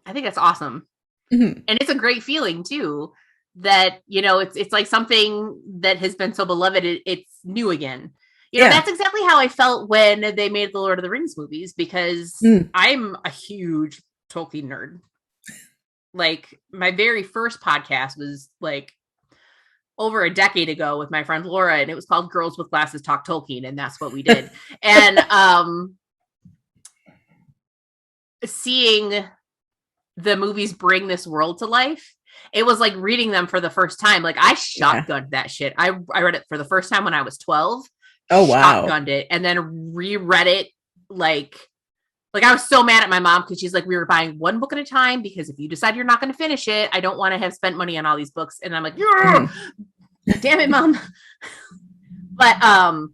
I think that's awesome, and it's a great feeling too. That it's like something that has been so beloved, it's new again. That's exactly how I felt when they made the Lord of the Rings movies, because I'm a huge Tolkien nerd. Like, my very first podcast was like over a decade ago with my friend Laura, and it was called Girls with Glasses Talk Tolkien, and that's what we did. And seeing the movies bring this world to life, it was like reading them for the first time. Like, I shotgunned that shit. I read it for the first time when I was 12. Oh, wow. Shotgunned it and then reread it. Like I was so mad at my mom because she's like, we were buying one book at a time, because if you decide you're not going to finish it, I don't want to have spent money on all these books. And I'm like, damn it, Mom. But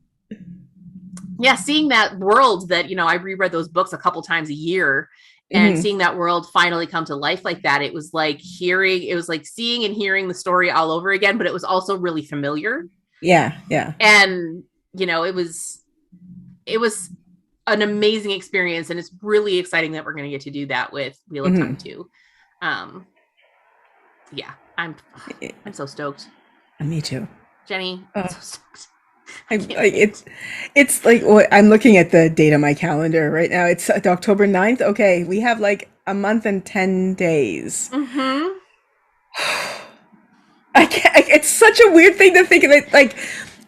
seeing that world that, I reread those books a couple times a year, and seeing that world finally come to life like that, it was like seeing and hearing the story all over again, but it was also really familiar. Yeah. And, it was an amazing experience, and it's really exciting that we're going to get to do that with Wheel of Time too. I'm so stoked. Me too, Jenny. I'm so stoked. It's like, I'm looking at the date on my calendar right now. It's October 9th. Okay, we have like a month and 10 days. I can't. It's such a weird thing to think of it. Like,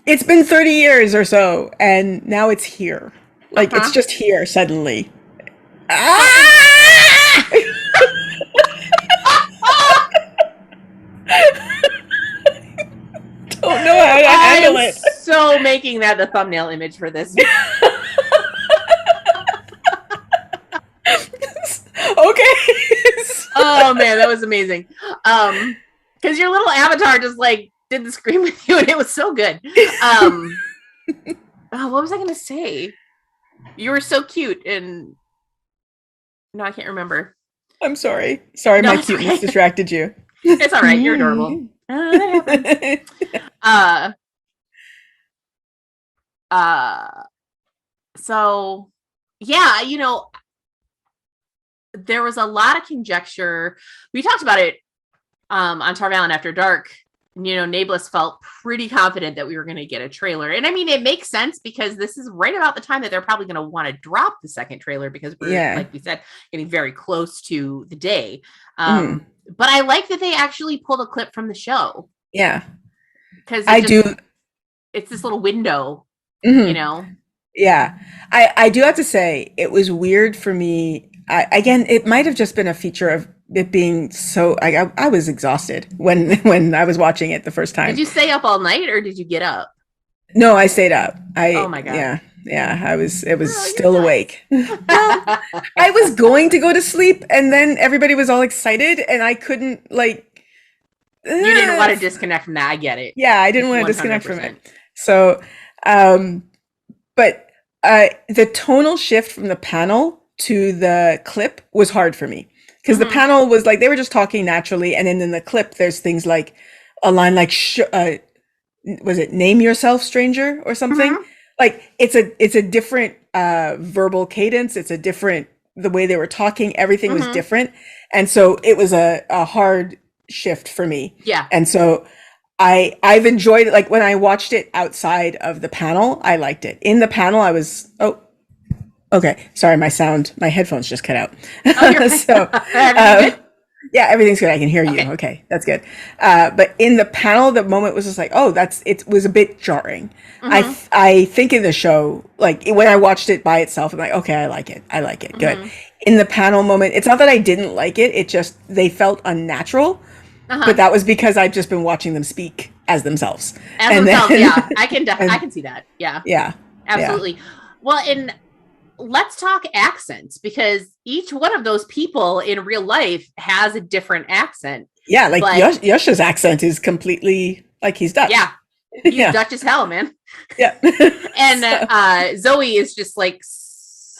it's been 30 years or so, and now it's here. Like, it's just here suddenly. Don't know how to handle it. So making that the thumbnail image for this. Okay. Oh man, that was amazing. Because your little avatar just like did the screen with you, and it was so good. What was I gonna say? You were so cute, and no, I can't remember. I'm sorry. Sorry, no, my cuteness distracted you. It's all right. You're adorable. So yeah, there was a lot of conjecture. We talked about it on Tar Valon After Dark. Nablus felt pretty confident that we were going to get a trailer. And I mean, it makes sense, because this is right about the time that they're probably going to want to drop the second trailer, because we're, like we said, getting very close to the day. But I like that they actually pulled a clip from the show. Yeah. Because it's this little window, Yeah. I do have to say, it was weird for me. Again, it might have just been a feature of it being so, I was exhausted when I was watching it the first time. Did you stay up all night, or did you get up? No, I stayed up. Oh my God. Yeah. It was still awake. Well, I was going to go to sleep, and then everybody was all excited, and I couldn't you didn't want to disconnect from that. I get it. Yeah, I didn't want to disconnect from it. So, but the tonal shift from the panel to the clip was hard for me, because the panel was like, they were just talking naturally, and then in the clip there's things like a line like was it "Name yourself, stranger" or something? Like, it's a different verbal cadence. It's a different, the way they were talking, everything was different, and so it was a hard shift for me. Yeah. And so I've enjoyed it. Like, when I watched it outside of the panel, I liked it. In the panel, I was okay. Sorry, my headphones just cut out. Oh, so, yeah, everything's good. I can hear you. Okay, that's good. But in the panel, the moment was just like, it was a bit jarring. I think in the show, like, when I watched it by itself, I'm like, okay, I like it. Good. In the panel moment, it's not that I didn't like it. It just, they felt unnatural. But that was because I've just been watching them speak as themselves. Yeah. I can see that. Yeah. Yeah. Absolutely. Yeah. Well, and let's talk accents, because each one of those people in real life has a different accent. Yeah, like Yasha's accent is completely like, he's Dutch. Yeah. He's Dutch as hell, man. Yeah. And Zoe is just like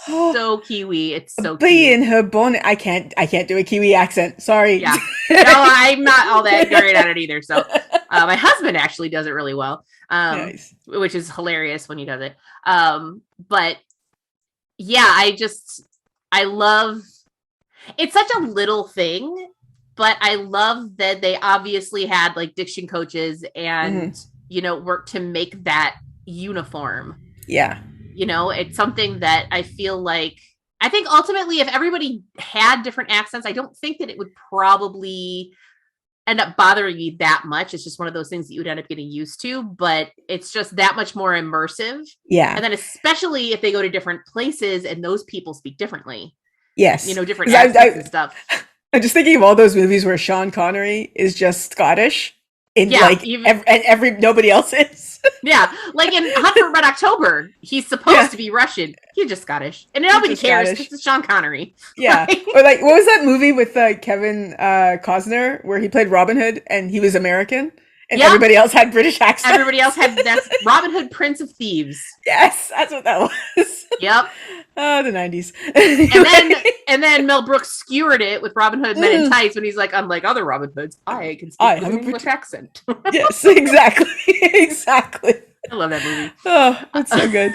so Kiwi. It's so Bee cute. in her bonnet. I can't do a Kiwi accent. Sorry. Yeah. No, I'm not all that great at it either. So my husband actually does it really well, Nice. which is hilarious when he does it. But yeah, I love, it's such a little thing, but I love that they obviously had like diction coaches and, you know, work to make that uniform. Yeah. You know, it's something that I feel like, I think ultimately if everybody had different accents, I don't think that it would probably end up bothering you that much. It's just one of those things that you would end up getting used to, but it's just that much more immersive. Yeah. And then especially if they go to different places and those people speak differently. Yes. You know, different accents and stuff. I'm just thinking of all those movies where Sean Connery is just Scottish. And Yeah, like even- nobody else is. Yeah, like in Hunt for Red October, he's supposed to be Russian. He's just Scottish, and nobody just cares Scottish. because it's Sean Connery. Yeah. Or like, what was that movie with Kevin Costner where he played Robin Hood and he was American and Yep. everybody else had British accents? Everybody else had that's Robin Hood, Prince of Thieves. Yes, that's what that was. Yep. Oh, the 90s. And then Mel Brooks skewered it with Robin Hood Men in Tights when he's like, unlike other Robin Hoods, I can speak with an English accent. Yes, exactly. Exactly. I love that movie. Oh, that's so good.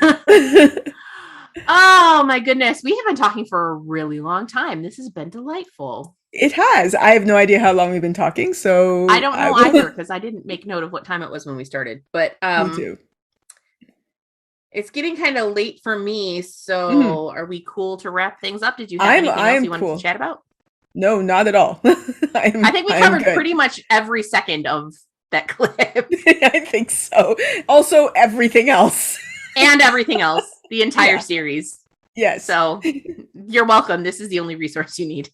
Oh my goodness. We have been talking for a really long time. This has been delightful. It has. I have no idea how long we've been talking, so I don't know will- either because I didn't make note of what time it was when we started. But Me too. it's getting kind of late for me. So are we cool to wrap things up? Did you have anything else you wanted to chat about? No, not at all. I think we covered pretty much every second of that clip. I think so. Also, everything else. And everything else. The entire series. Yes. So you're welcome. This is the only resource you need.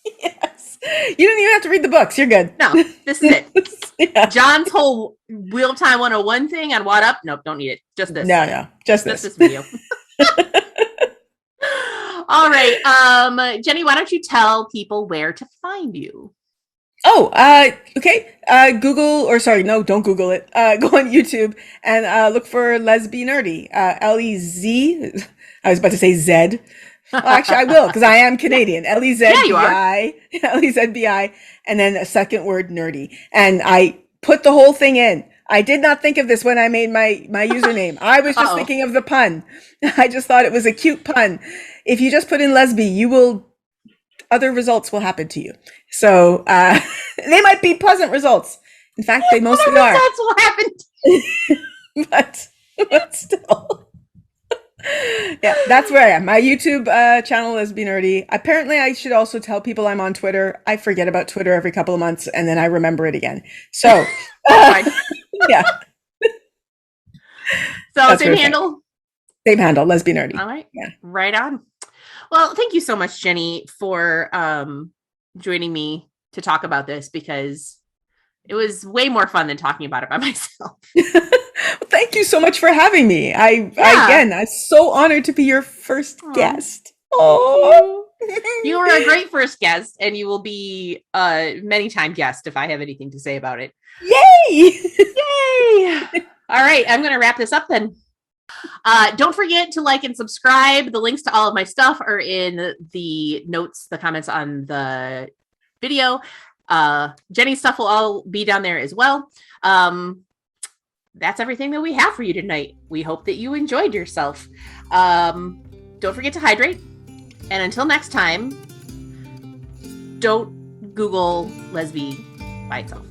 Yes. You don't even have to read the books. You're good. No, this is it. Yeah. John's whole Wheel Time 101 thing on What Up. Nope, don't need it. Just this. No. Just Just this. this video. All right. Jenny, why don't you tell people where to find you? Oh, okay. Don't Google it. Go on YouTube and look for Lezbi Nerdy. Lez. I was about to say Z. Well, actually, I will because I am Canadian. Lezbi. Lezbi, and then a second word, nerdy. And I put the whole thing in. I did not think of this when I made my username. I was just thinking of the pun. I just thought it was a cute pun. If you just put in Lezbi, other results will happen to you. So they might be pleasant results. In fact, they mostly are. Results will happen. but still. Yeah, that's where I am. My YouTube channel is Lezbi Nerdy. Apparently, I should also tell people I'm on Twitter. I forget about Twitter every couple of months, and then I remember it again. So, yeah. So, same handle? Same handle, Lezbi Nerdy. All right. Yeah. Right on. Well, thank you so much, Jenny, for joining me to talk about this because it was way more fun than talking about it by myself. Well, thank you so much for having me. I'm so honored to be your first guest. Oh, you were a great first guest, and you will be a many-time guest if I have anything to say about it. Yay! Yay! All right, I'm going to wrap this up then. Don't forget to like and subscribe. The links to all of my stuff are in the notes, the comments on the video. Jenny's stuff will all be down there as well. That's everything that we have for you tonight. We hope that you enjoyed yourself. Don't forget to hydrate. And until next time, don't Google Lezbi by itself.